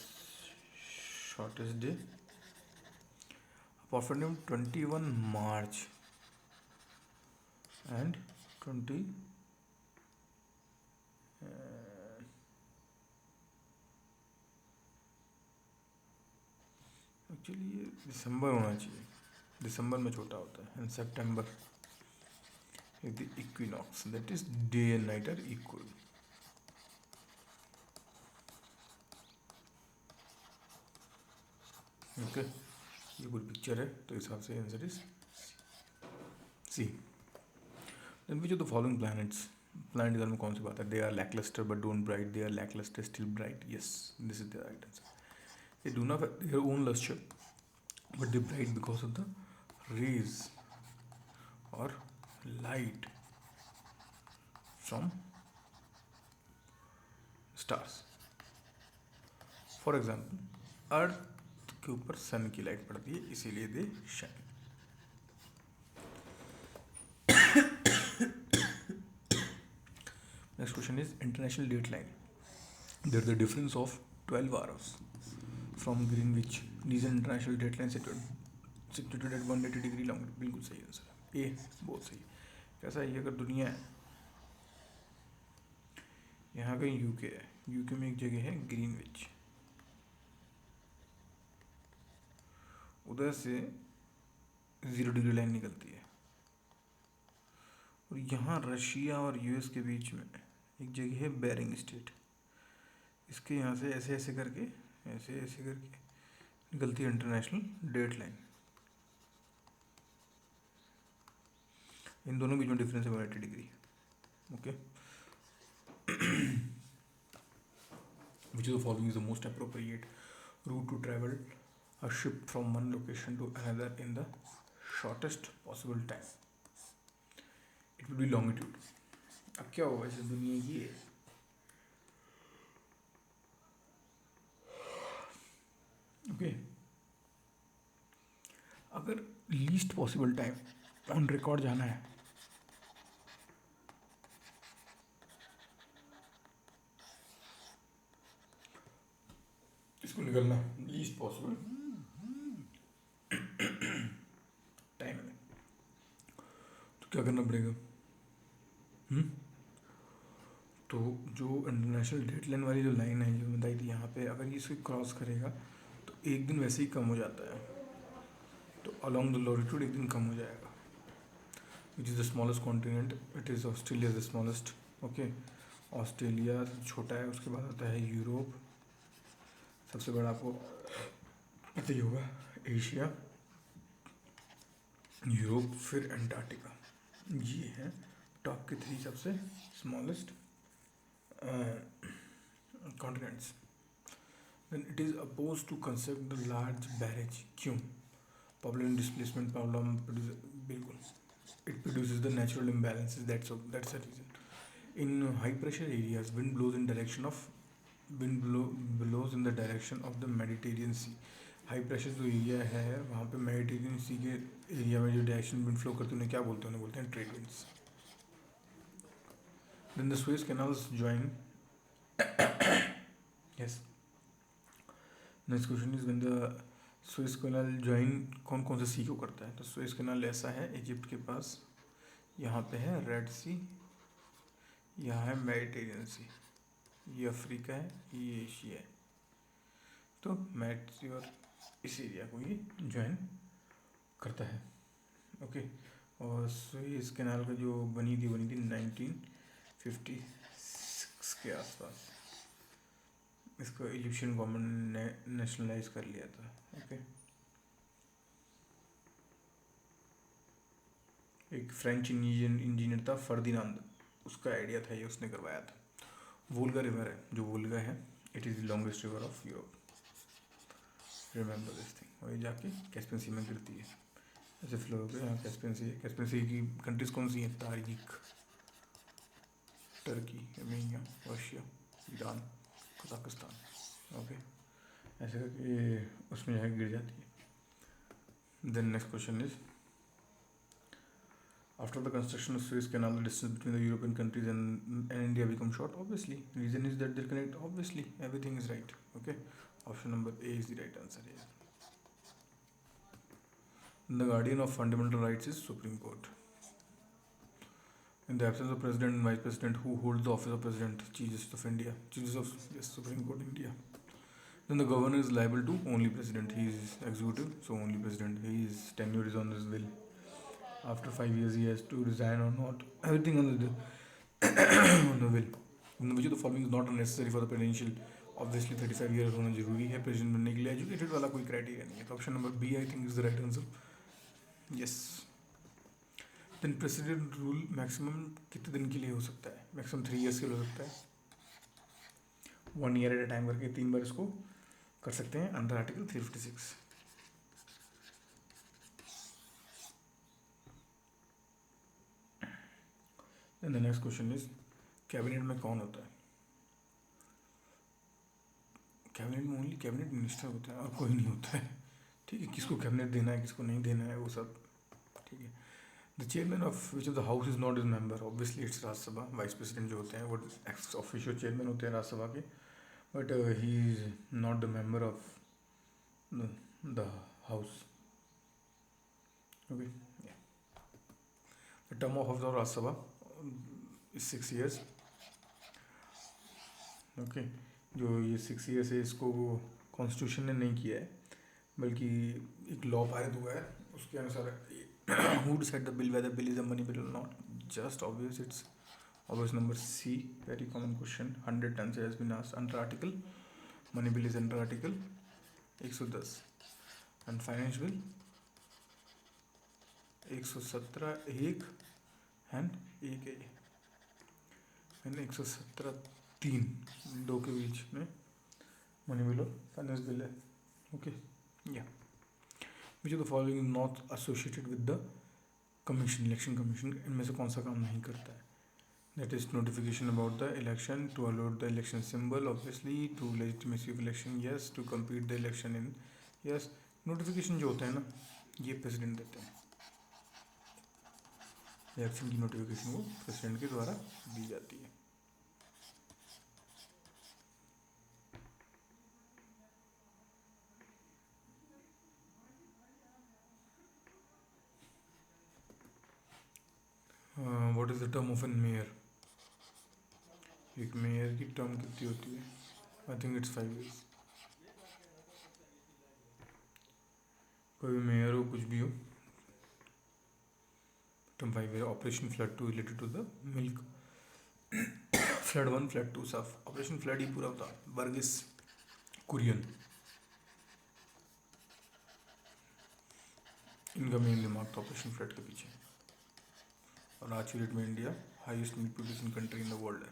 shortest day. Apart from them, 21 March and 20 actually ये दिसंबर होना चाहिए, दिसंबर में छोटा होता है, and September is the equinox, that is day and night are equal. Okay, ये पूरी पिक्चर है, तो इस हिसाब से answer is C. Then which of the following planets, planet में कौन सी बात है, they are lacklustre but don't bright, they are lacklustre still bright, yes this is the right answer. They do not have their own luster, but they bright because of the rays or light from stars. For example, अर्थ के ऊपर सन की light पड़ती है, इसीलिए they shine. Next question is international date line. There is a difference of 12 hours from Greenwich. These are international date line situated at 180 degree long. बिल्कुल सही answer है, ए बहुत सही। कैसा है ये, अगर दुनिया है, यहाँ कहीं यूके है, यूके में एक जगह है ग्रीनविच, उधर से 0 डिग्री लाइन निकलती है, और यहाँ रशिया और यूएस के बीच में एक जगह है बेरिंग स्टेट, इसके यहाँ से ऐसे ऐसे करके निकलती है इंटरनेशनल डेट लाइन। इन दोनों के बीच में डिफरेंस है 180 degree. Okay. Which of the following is the most appropriate route to travel a ship from one location to another in the shortest possible time? It will be longitude. अब क्या होगा इस दुनिया की है ओके अगर least possible time on record जाना है इसको निकलना लीस्ट पॉसिबल टाइम में तो क्या करना पड़ेगा तो जो इंटरनेशनल डेडलाइन वाली जो लाइन है जो बताई थी यहाँ पे अगर ये इसे क्रॉस करेगा तो एक दिन वैसे ही कम हो जाता है तो अलॉन्ग द लॉरिट्यूड एक दिन कम हो जाएगा which is the smallest continent it is Australia the smallest okay Australia छोटा है उसके बाद आता है यूरोप सबसे बड़ा आपको पता ही होगा एशिया यूरोप फिर अंटार्कटिका ये है टॉप के 3 सबसे smallest continents. Then it is opposed to construct the large barrage. क्यों? Population displacement problem बिल्कुल. It produces the natural imbalances. That's the reason. In high pressure areas, wind blows in the direction of the Mediterranean Sea. High pressure जो area है वहाँ पे Mediterranean सी के area में जो direction wind flow करते हैं उन्हें क्या बोलते हैं उन्हें बोलते हैं trade winds. Then the Suez canals join. Yes. Next question is when the Suez canal join कौन कौन से सी को करता है तो Suez canal ऐसा है इजिप्ट के पास यहाँ पे है रेड सी यहाँ है मेडिटेरियन सी ये अफ्रीका है ये एशिया है तो मेड सी और इस एरिया को ये ज्वाइन करता है ओके. और सुएज कैनाल का जो बनी थी 1956 के आसपास इसको इजिप्शियन गवर्नमेंट ने नेशनलाइज कर लिया था ओके. एक फ्रेंच इंजीनियर था फर्दिनांद उसका आइडिया था ये उसने करवाया था. वोल्गा रिवर है जो वोल्गा है it is the longest river of Europe remember this thing और ये जाके कैस्पियन सी में गिरती है ऐसे फ्लो होकर यहाँ कैस्पियन सी की कंट्रीज कौन सी हैं Tajik Turkey Armenia Russia Iran Kazakhstan okay ऐसे करके उसमें जाके गिर जाती है. Then next question is after the construction of Suez Canal the distance between the European countries and India becomes short obviously reason is that they connect obviously everything is right okay. Option number A is the right answer here. The guardian of fundamental rights is Supreme Court. In the absence of president and vice president, who holds the office of president? Chief Justice of India. Chief Justice of yes, Supreme Court India. Then the governor is liable to only president. He is executive, so only president. His tenure is on his will. After 5 years, he has to resign or not. Everything on the on the will. Which of the following is not necessary for the presidential? Obviously 35 years होना जरूरी है president बनने के लिए. Educated वाला कोई criteria नहीं है तो option number B I think is the right answer. Yes. Then president rule maximum कितने दिन के लिए हो सकता है? मैक्सिमम 3 years के लिए हो सकता है. 1 year एट अ टाइम करके 3 बार इसको कर सकते हैं under article 356. Then the next question is cabinet में कौन होता है? कैबिनेट में ओनली कैबिनेट मिनिस्टर होता है और कोई नहीं होता है ठीक है. किसको कैबिनेट देना है किसको नहीं देना है वो सब ठीक है. The chairman of which of the house is not is member obviously it's Rajya Sabha. Vice president जो होते हैं वो एक्स ऑफिशियल चेयरमैन होते हैं राज्यसभा के but he is not the member of the house okay. The term of office of Rajya Sabha is 6 years okay. जो ये 6 years है इसको कॉन्स्टिट्यूशन ने नहीं किया है बल्कि एक लॉ पारित हुआ है उसके अनुसार who decide the bill whether bill is a money bill or not? Just obvious, it's obvious number C. Very common question. 100 times it has been asked. Under article money bill is under article 110 and finance bill 117 एक and एक है and 117 3 दो के बीच में money bill और finance bill है. Okay, या which of the following is not associated with the commission, election commission इनमें से कौन सा काम नहीं करता है? That is notification about the election, to allot the election symbol obviously, to legitimacy of election yes, to compete the election in yes. Notification जो होता है ना, ये प्रेसिडेंट देते हैं. इलेक्शन की नोटिफिकेशन वो प्रेसिडेंट के द्वारा दी जाती है. What is the term of an mayor? एक मेयर की टर्म कितनी होती है? I think it's 5 years. कोई भी मेयर हो, कुछ भी हो, term 5 year. Operation flood 2 related to the milk. Flood 1, flood 2 साफ. ऑपरेशन फ्लड ही पूरा होता. बर्गिस कुरियन, इनका मेन दिमाग था ऑपरेशन फ्लड के पीछे. और आज की डेट में India highest meat producing country in the world है.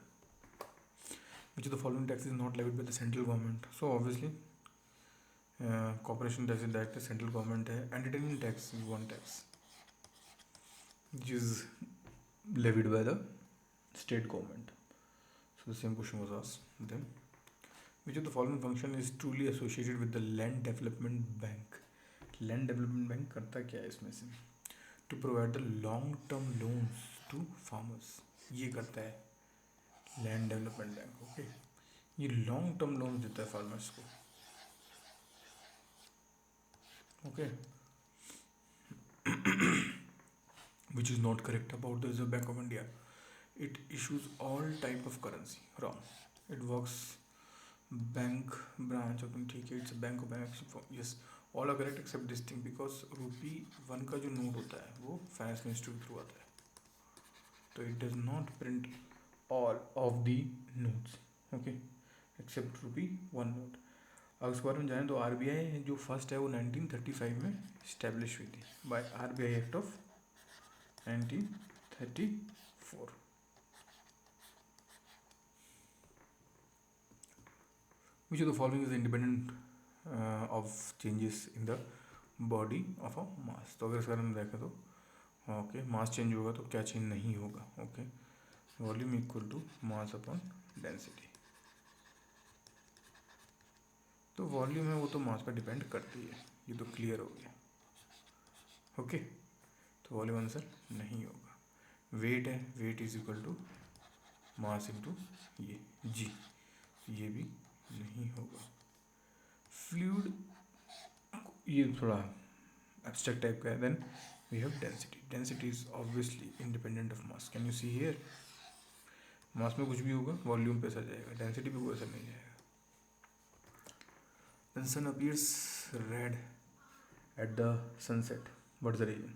Which of the following tax is not levied by the central government? So obviously corporation tax is direct central government है. Entertainment tax is one tax which is levied by the state government. So the same question was asked. Then, which of the following function is truly associated with the land development bank? Land development bank करता क्या है इसमें से? To provide the long term loans to farmers. ये करता है land development bank. Okay, ये long term loans देता है farmers को. Okay, which is not correct about the Reserve Bank of India. It issues all type of currency. Wrong. It works bank branch of ठीक है. It's a bank of banks. Yes, all are correct except this thing because rupee 1 का जो note होता है वो finance ministry के through आता है. तो it does not print all of the notes. Okay, except rupee 1 note. अब उसके बारे में जाने तो RBI जो फर्स्ट है वो 1935 में इस्टेब्लिश हुई थी by RBI act of 1934. Which of the following is independent of changes in the body of a mass? तो अगर इस बारे में देखें तो ओके, मास चेंज होगा तो क्या चेंज नहीं होगा? Okay, volume equal to mass upon density. तो वॉल्यूम है वो तो मास पर डिपेंड करती है, ये तो क्लियर हो गया. ओके, तो वॉल्यूम आंसर नहीं होगा. वेट है, weight is equal to mass into ये जी, ये भी नहीं होगा. फ्लूइड ये थोड़ा एब्स्ट्रैक्ट टाइप का है. Then we have density. Density is obviously independent of mass. Can you see here? Mass में कुछ भी होगा वॉल्यूम पे असर जाएगा, डेंसिटी पे कोई असर नहीं जाएगा. Then sun appears red at the sunset. What is the reason?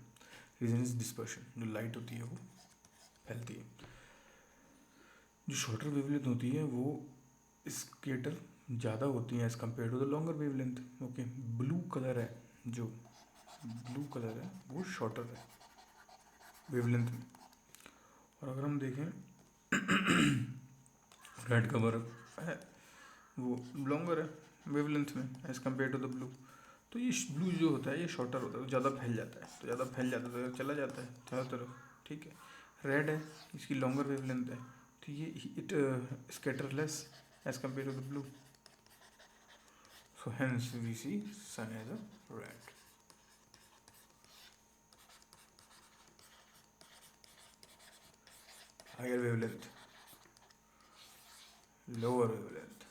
Reason is dispersion. जो लाइट होती है वो फैलती है. जो शॉर्टर वेवलेंथ होती है वो स्केटर ज़्यादा होती हैं as compare to the longer wavelength. Okay, blue colour है, जो ब्लू कलर है वो शॉर्टर है वेवलेंथ में. और अगर हम देखें रेड कलर है वो लॉन्गर है वेवलेंथ में as compare to the blue. तो ये ब्लू जो होता है ये शॉर्टर होता है, तो ज़्यादा फैल जाता है. तो ज़्यादा फैल जाता है तो चला जाता है चारों तरफ. ठीक है, रेड है इसकी लॉन्गर वेवलेंथ है तो ये it scatter less as compare to the blue. So hence we see sun as a red. Higher wavelength, lower wavelength.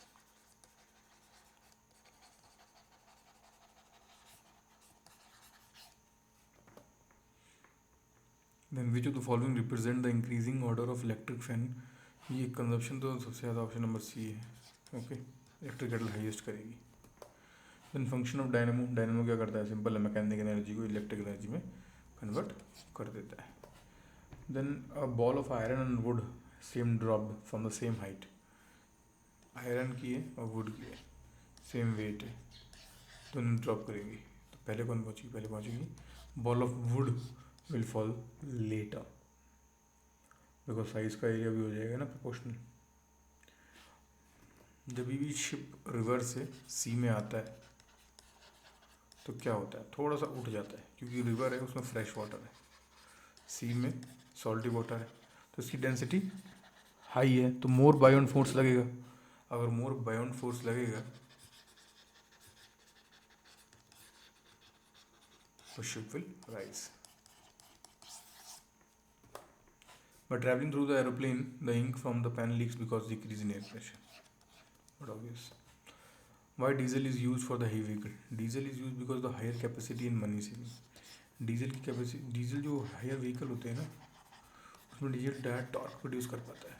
Then which of the following represent the increasing order of electric fan? ये consumption तो सबसे ज़्यादा option number C है. Okay, electric kettle highest करेगी. Then function of dynamo. Dynamo क्या करता है? Simple है, मैकेनिकल एनर्जी को इलेक्ट्रिक एनर्जी में कन्वर्ट कर देता है. Then a ball of iron and wood same dropped from the same height. Iron की है और वुड की है, सेम वेट है, दोनों ड्रॉप करेंगी तो पहले कौन पहुँचेगी? पहले पहुँचेगी ball of wood will fall later because size का एरिया भी हो जाएगा ना प्रोपोर्शनल. जब भी शिप रिवर से सी में आता है तो क्या होता है, थोड़ा सा उठ जाता है, क्योंकि रिवर है उसमें फ्रेश वाटर है, सी में सॉल्टी वाटर है, तो इसकी डेंसिटी हाई है, तो मोर बायोन फोर्स लगेगा। अगर मोर बायोन फोर्स लगेगा तो ship will rise. By traveling through the aeroplane, the ink from the pen leaks because decrease in air pressure. But obvious. Why diesel is used for the heavy vehicle? Diesel is used because the higher capacity and money saving. Diesel की capacity, diesel जो higher vehicle होते हैं ना, उसमें diesel direct torque produce कर पाता है।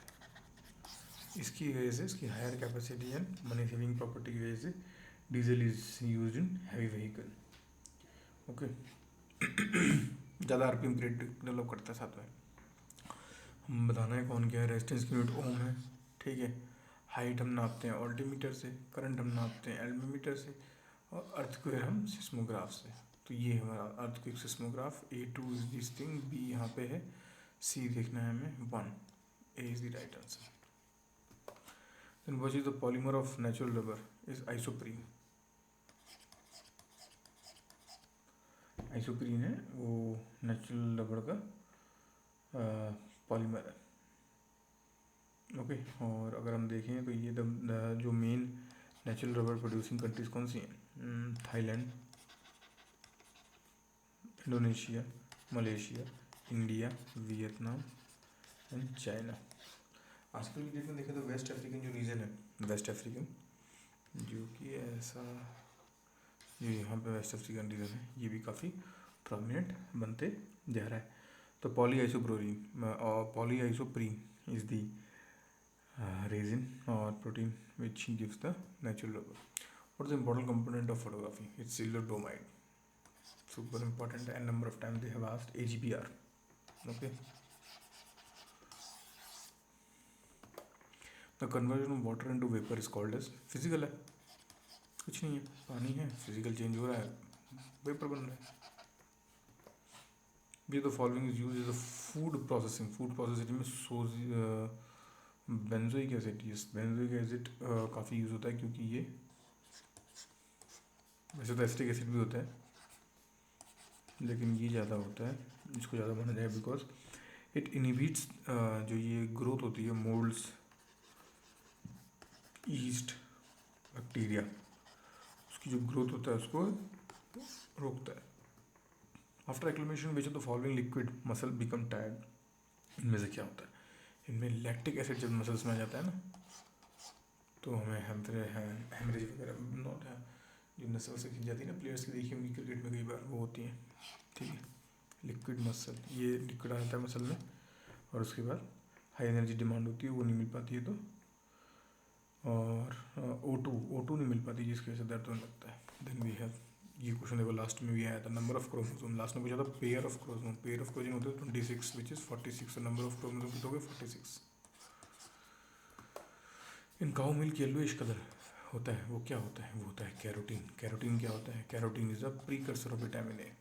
इसकी वजह से, इसकी higher capacity and money saving property की वजह से diesel is use in heavy vehicle. Okay. ज़्यादा आरपीएम डेवलप करता है साथ में। हम बताना है कौन क्या है, रेजिस्टेंस की यूनिट ओम है, ठीक है। हाइट हम नापते हैं ऑल्टीमीटर से, करंट हम नापते हैं एल्मीमीटर से, और अर्थक्वेक हम सिस्मोग्राफ से। तो ये हमारा earthquake seismograph. A2 is this thing, B यहाँ पे है, C देखना है हमें 1, A is the right answer. Then what is the polymer of natural rubber? Is isoprene. Isoprene है वो नेचुरल रबर का पॉलीमर है। ओके। और अगर हम देखें तो ये जो main natural rubber producing countries कौन सी हैं? Thailand, Indonesia, Malaysia, India, Vietnam and China. आजकल की डेट में देखें तो वेस्ट अफ्रीकन जो रीजन है, वेस्ट अफ्रीकन जो कि ऐसा, जो यहाँ पे वेस्ट अफ्रीकन रीजन है, ये भी काफ़ी प्रोमिनेंट बनते जा रहा है। तो poly isoprene is the resin or protein which gives the natural rubber. What is the important component of photography? It's silver-bromide. Super important, and number of times they have asked AGPR. Okay. The conversion of water into vapor is called as physical है, कुछ नहीं है, पानी है, physical change हो रहा है, vapour बन रहा है। Which the following is used as a food processing? Food processing में benzoic acid, yes benzoic acid काफ़ी यूज़ होता है, क्योंकि ये वैसे तो एसिटिक एसिड भी होता है लेकिन ये ज़्यादा होता है, इसको ज़्यादा माना जाए बिकॉज इट इनहिबिट्स जो ये ग्रोथ होती है मोल्ड्स, ईस्ट, बैक्टीरिया, उसकी जो ग्रोथ होता है उसको रोकता है। After acclamation which of the following liquid muscle become tired? इनमें से क्या होता है? इनमें लैक्टिक एसिड जब मसल्स में आ जाता है ना, तो हमें हेमरेज वगैरह नॉट है, जो नसल से खिंच जाती है ना, प्लेयर्स की देखी होंगी क्रिकेट में कई बार, वो होती है, ठीक है। लिक्विड मसल, ये लिक्विड आ जाता है मसल में, और उसके बाद हाई एनर्जी डिमांड होती है, वो नहीं मिल पाती है तो, और O2 नहीं मिल पाती, जिसकी वजह से दर्द होने लगता है। देन वी हैव, ये क्वेश्चन देखो लास्ट में भी आया था, नंबर ऑफ क्रोमोसोम। लास्ट में पूछा था pair of chromosome, pair of chromosome होते हैं 26 which is 46, number of chromosome कितने हो गए? 46। इन काउ मिल्क येलोइश कलर होता है, वो क्या होता है? वो होता है कैरोटीन। कैरोटीन क्या होता है? Carotene is a precursor of vitamin A.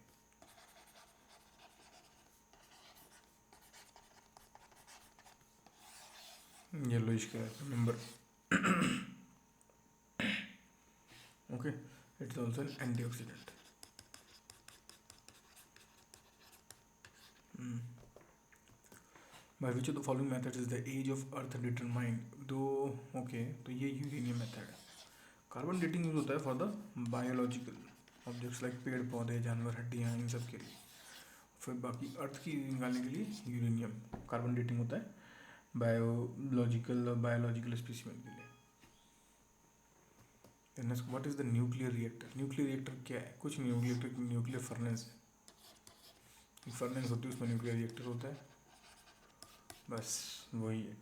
Yellowish colour, remember. Okay, it's also an antioxidant. By which of the following methods is the age of Earth determined? दो, ओके, तो ये यूरेनियम मेथड है। Carbon dating use होता है for the biological objects like पेड़ पौधे, जानवर, हड्डियाँ, इन सब के लिए। फिर बाकी अर्थ की निकालने के लिए यूरेनियम कार्बन डेटिंग होता है बायोलॉजिकल स्पेसिमेन के लिए। What is the nuclear reactor? Nuclear reactor क्या है? कुछ न्यूक्लियर फर्नेस है, फर्नेस होती है, उसमें न्यूक्लियर रिएक्टर होता है, बस वही है।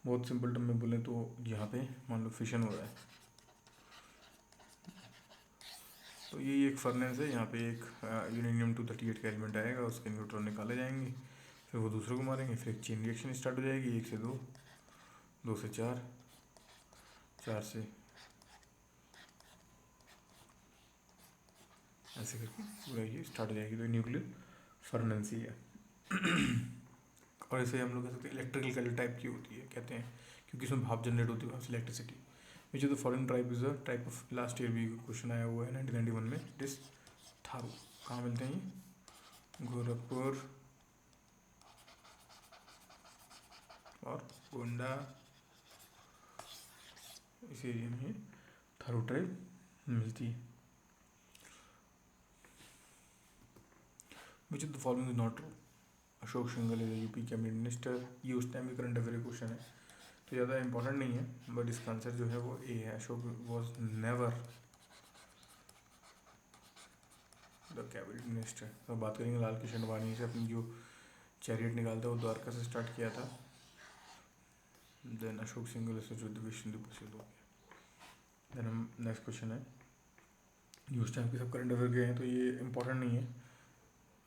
बहुत सिंपल टर्म में बोले तो यहाँ पे मान लो फिशन हो रहा है, तो ये एक फर्नेस है, यहाँ पे एक यूरेनियम 238 का एलिमेंट आएगा, उसके न्यूट्रॉन निकाले जाएंगे, फिर वो दूसरे को मारेंगे, फिर एक चेन रिएक्शन स्टार्ट हो जाएगी, 1 से 2, 2 से 4, 4 से ऐसे करके पूरा ये स्टार्ट हो जाएगी। तो न्यूक्लियर फर्नेस ही है। और ऐसे हम लोग कह सकते हैं इलेक्ट्रिकल टाइप की होती है, कहते हैं, क्योंकि इसमें भाप जनरेट होती है, भाप से electricity. Which is the foreign tribe is a type of, last year भी क्वेश्चन आया हुआ है 1991 में, इट इज थारू। कहाँ मिलते हैं ये? गोरखपुर और गोंडा, इस एरिया में थारू ट्राइब मिलती है। Which of the following is not true? Ashok Singhal is UP cabinet minister. ये उस टाइम भी करंट अफेयर क्वेश्चन है, तो ज़्यादा इंपॉर्टेंट नहीं है, बट इसका आंसर जो है वो ए है। Ashok was never the cabinet minister. तो बात करेंगे लाल कृष्ण अडवाणी से, अपनी जो चैरियट निकालता है वो द्वारका से स्टार्ट किया था। देन अशोक सिंघल से जो दिव्य सिंधु प्रसिद्ध हो गया। देन हम नेक्स्ट क्वेश्चन है, ये उस टाइम के सब करंट अफेयर गए हैं तो ये इंपॉर्टेंट नहीं है,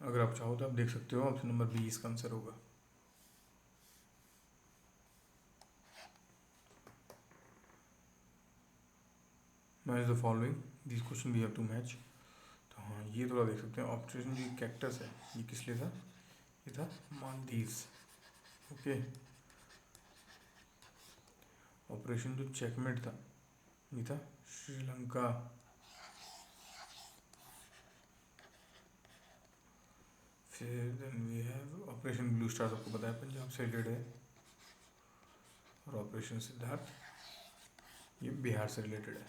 अगर आप चाहो तो आप देख सकते हो। ऑप्शन नंबर बी इसका आंसर होगा। Match the following, this question we have to match. तो हाँ, ये थोड़ा देख सकते हैं। ऑपरेशन जो कैक्टस है ये किस लिए था? ये था मालदीव्स। ओके। ऑपरेशन जो चेकमेट था ये था श्रीलंका। फिर then we have operation blue star, सबको पता है पंजाब से रिलेटेड है। और ऑपरेशन सिद्धार्थ ये बिहार से रिलेटेड है।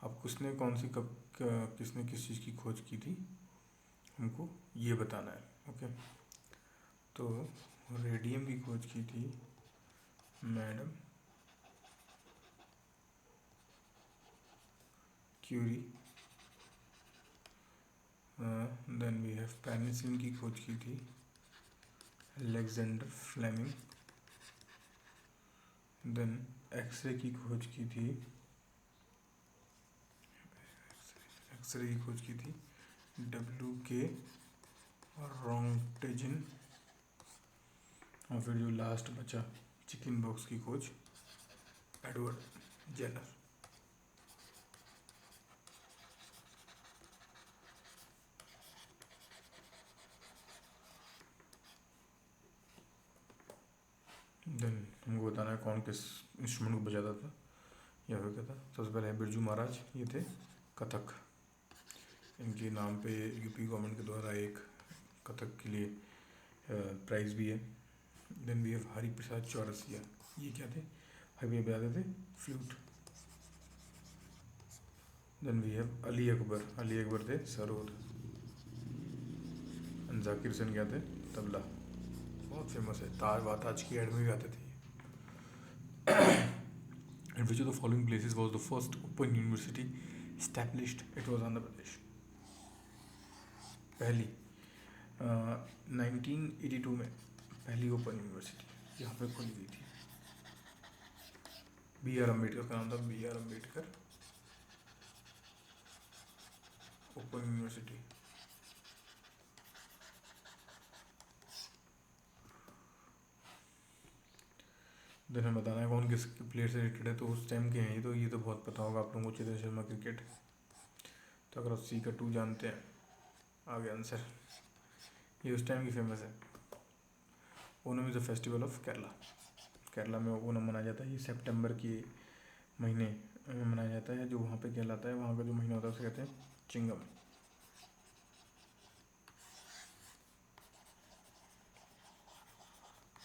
अब किसने कौन सी कब किसने किस चीज़ की खोज की थी हमको ये बताना है। ओके, तो रेडियम की खोज की थी madam Curie. Then we have penicillin की खोज की थी अलेक्जेंडर फ्लेमिंग। देन एक्सरे की खोज की थी WK रोंगटेजिन। और फिर जो लास्ट बचा चिकन बॉक्स की खोज एडवर्ड जेनर। देन हमको बताना है कौन किस इंस्ट्रूमेंट को बजाता था या फिर क्या था। सबसे पहले बिरजू महाराज, ये थे कथक। इनके नाम पे यूपी गवर्नमेंट के द्वारा एक कथक के लिए प्राइज़ भी है। Then we have Hari Prasad Chaurasia, ये क्या थे? हमें बजाते थे flute. Then we have Ali Akbar थे सरोद। जाकिर हुसैन क्या थे? तबला, बहुत फेमस है, ताज की एड में भी आते थे। And which of the following places was the first open university established? It was Andhra Pradesh। पहली 1982 में पहली ओपन यूनिवर्सिटी यहाँ पे खोली गई थी। BR अम्बेडकर का नाम था, BR Ambedkar open university. Then हमें बताना है कौन किस प्लेयर से रिलेटेड है, तो उस टाइम के हैं ये तो बहुत पता होगा आप लोगों को, चेतन शर्मा क्रिकेट। तो अगर आप C का 2 जानते हैं, आगे आंसर। ये उस टाइम की फेमस है। Onam is the festival of Kerala. Kerala में ओनम मनाया जाता है, ये सितंबर के महीने में मनाया जाता है। जो वहाँ पे कहलाता है, वहाँ का जो महीना होता है उसे कहते हैं चिंगम।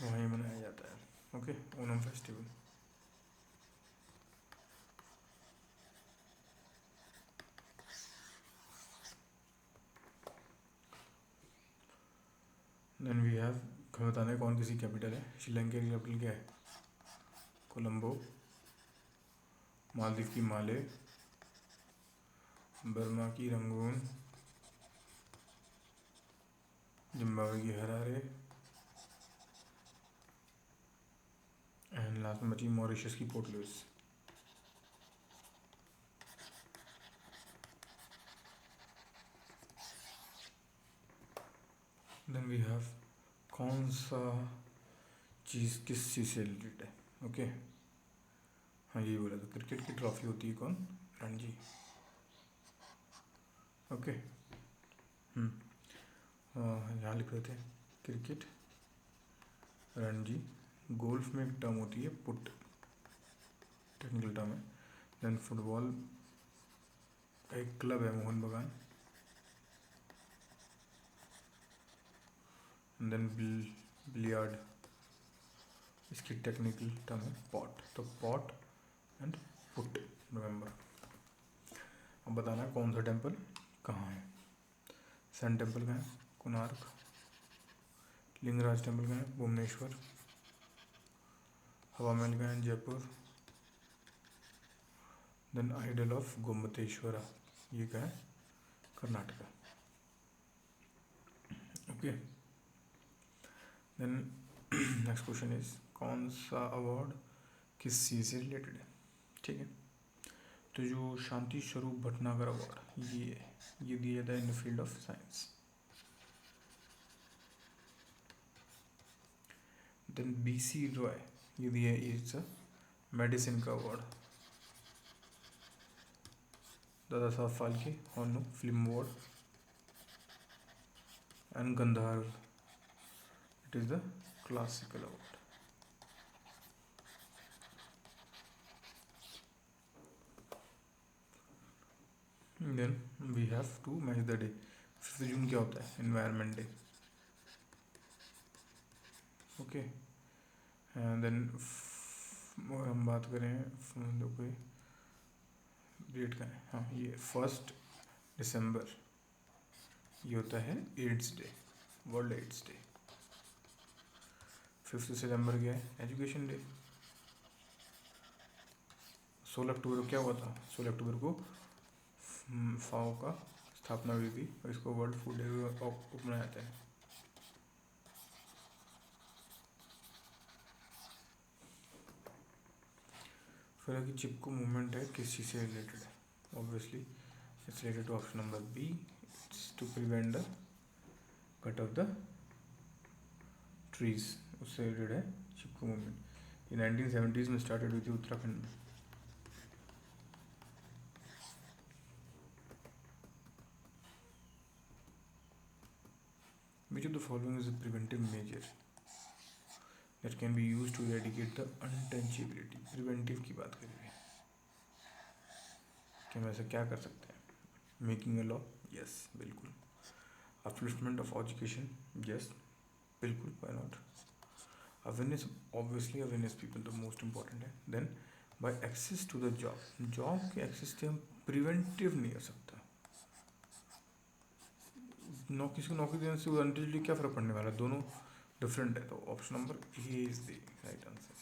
वहीं मनाया जाता है। Okay, Onam festival. Then we have, हमें बताना है कौन किसी कैपिटल है। श्रीलंका की कैपिटल क्या है? कोलंबो। मालदीव की माले। बर्मा की रंगून। जिम्बाब्वे की हरारे। एंड लास्ट में बची मॉरिशस की Port Louis. Then we have, कौन सा चीज़ किस चीज़ से रिलेटेड है? ओके, हाँ यही बोला था, क्रिकेट की ट्रॉफी होती है कौन? रणजी। ओके, यहाँ लिख रहे थे क्रिकेट रणजी गोल्फ में एक टर्म होती है पुट, टेक्निकल टर्म है। देन फुटबॉल एक क्लब है मोहन बगान। देन बिलियार्ड, इसकी टेक्निकल टर्म है पॉट। तो पॉट एंड पुट, रिमेंबर। अब बताना है कौन सा टेम्पल कहाँ है। सन टेम्पल का है कोणार्क, लिंगराज टेम्पल का है भुवनेश्वर, हवा महल का है Jaipur, then idol of Gomateshwara, ये क्या है Karnataka. Okay, then next question is कौन सा अवार्ड किस चीज़ से रिलेटेड है। ठीक है, तो जो शांति स्वरूप भटनागर अवार्ड ये दिया जाता है in the field of science. Then BC Roy ये दिया इज मेडिसिन का award. Dada Saheb Phalke on film award and Gandharva it is the classical award. Then we have to match the day. 5 जून क्या होता है environment day. Okay, and then हम बात करें कोई डेट का है, हाँ ये 1 दिसंबर ये होता है AIDS day, world AIDS day. 5 सितंबर क्या है एजुकेशन डे। 16 अक्टूबर को क्या हुआ था, 16 अक्टूबर को फाओ का स्थापना हुई थी और इसको वर्ल्ड फूड डे मनाया जाता है। फिर कि चिपको मूवमेंट है किस चीज़ से रिलेटेड है, obviously it's related to option number B, it's to prevent the cut of the trees, उससे रिलेटेड है चिपको मूवमेंट। ये 1970s में स्टार्टेड हुई थी उत्तराखंड में। Which of the following is a preventive measure that can be used to eradicate the untouchability? Preventive की बात कर रहे हैं कि हम ऐसा क्या कर सकते हैं। मेकिंग अ लॉ, यस बिल्कुल। अपलिफ्टमेंट ऑफ एजुकेशन, यस बिल्कुल, why not. Awareness, obviously awareness people the most important है। Then by access to the job, job के एक्सेस से हम प्रिवेंटिव नहीं कर सकता। किसी को नौकरी देने से अनटिजली क्या फ़र्क पड़ने वाला है, दोनों डिफरेंट है। तो option number A is the right answer.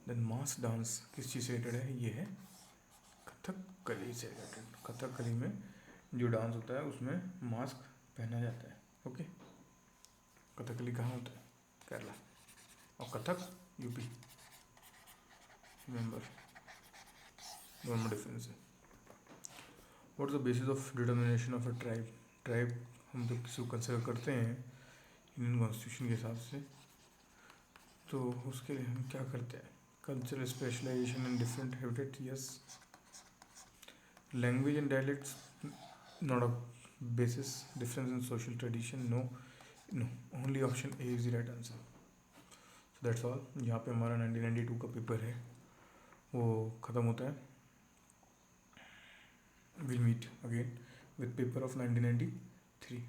Then mass dance किस चीज़ से रिलेटेड है, ये है कथकली से रिलेटेड। कथकली में जो डांस होता है उसमें मास्क पहना जाता है। ओके, कथकली कहाँ होता है, केरला, और कथक यूपी, रिमेंबर दोनों डिफरेंस है। What is the basis of determination of a tribe. Tribe हम तो किसी को कंसिडर करते हैं इंडियन कॉन्स्टिट्यूशन के हिसाब से, तो उसके लिए हम क्या करते हैं, cultural specialization in different habitat, yes. Language and dialects not a basis, difference in social tradition, no no, only option A is the right answer. So that's all. यहाँ पे हमारा 1992 का पेपर है वो ख़त्म होता है। Will meet again with paper of 1993।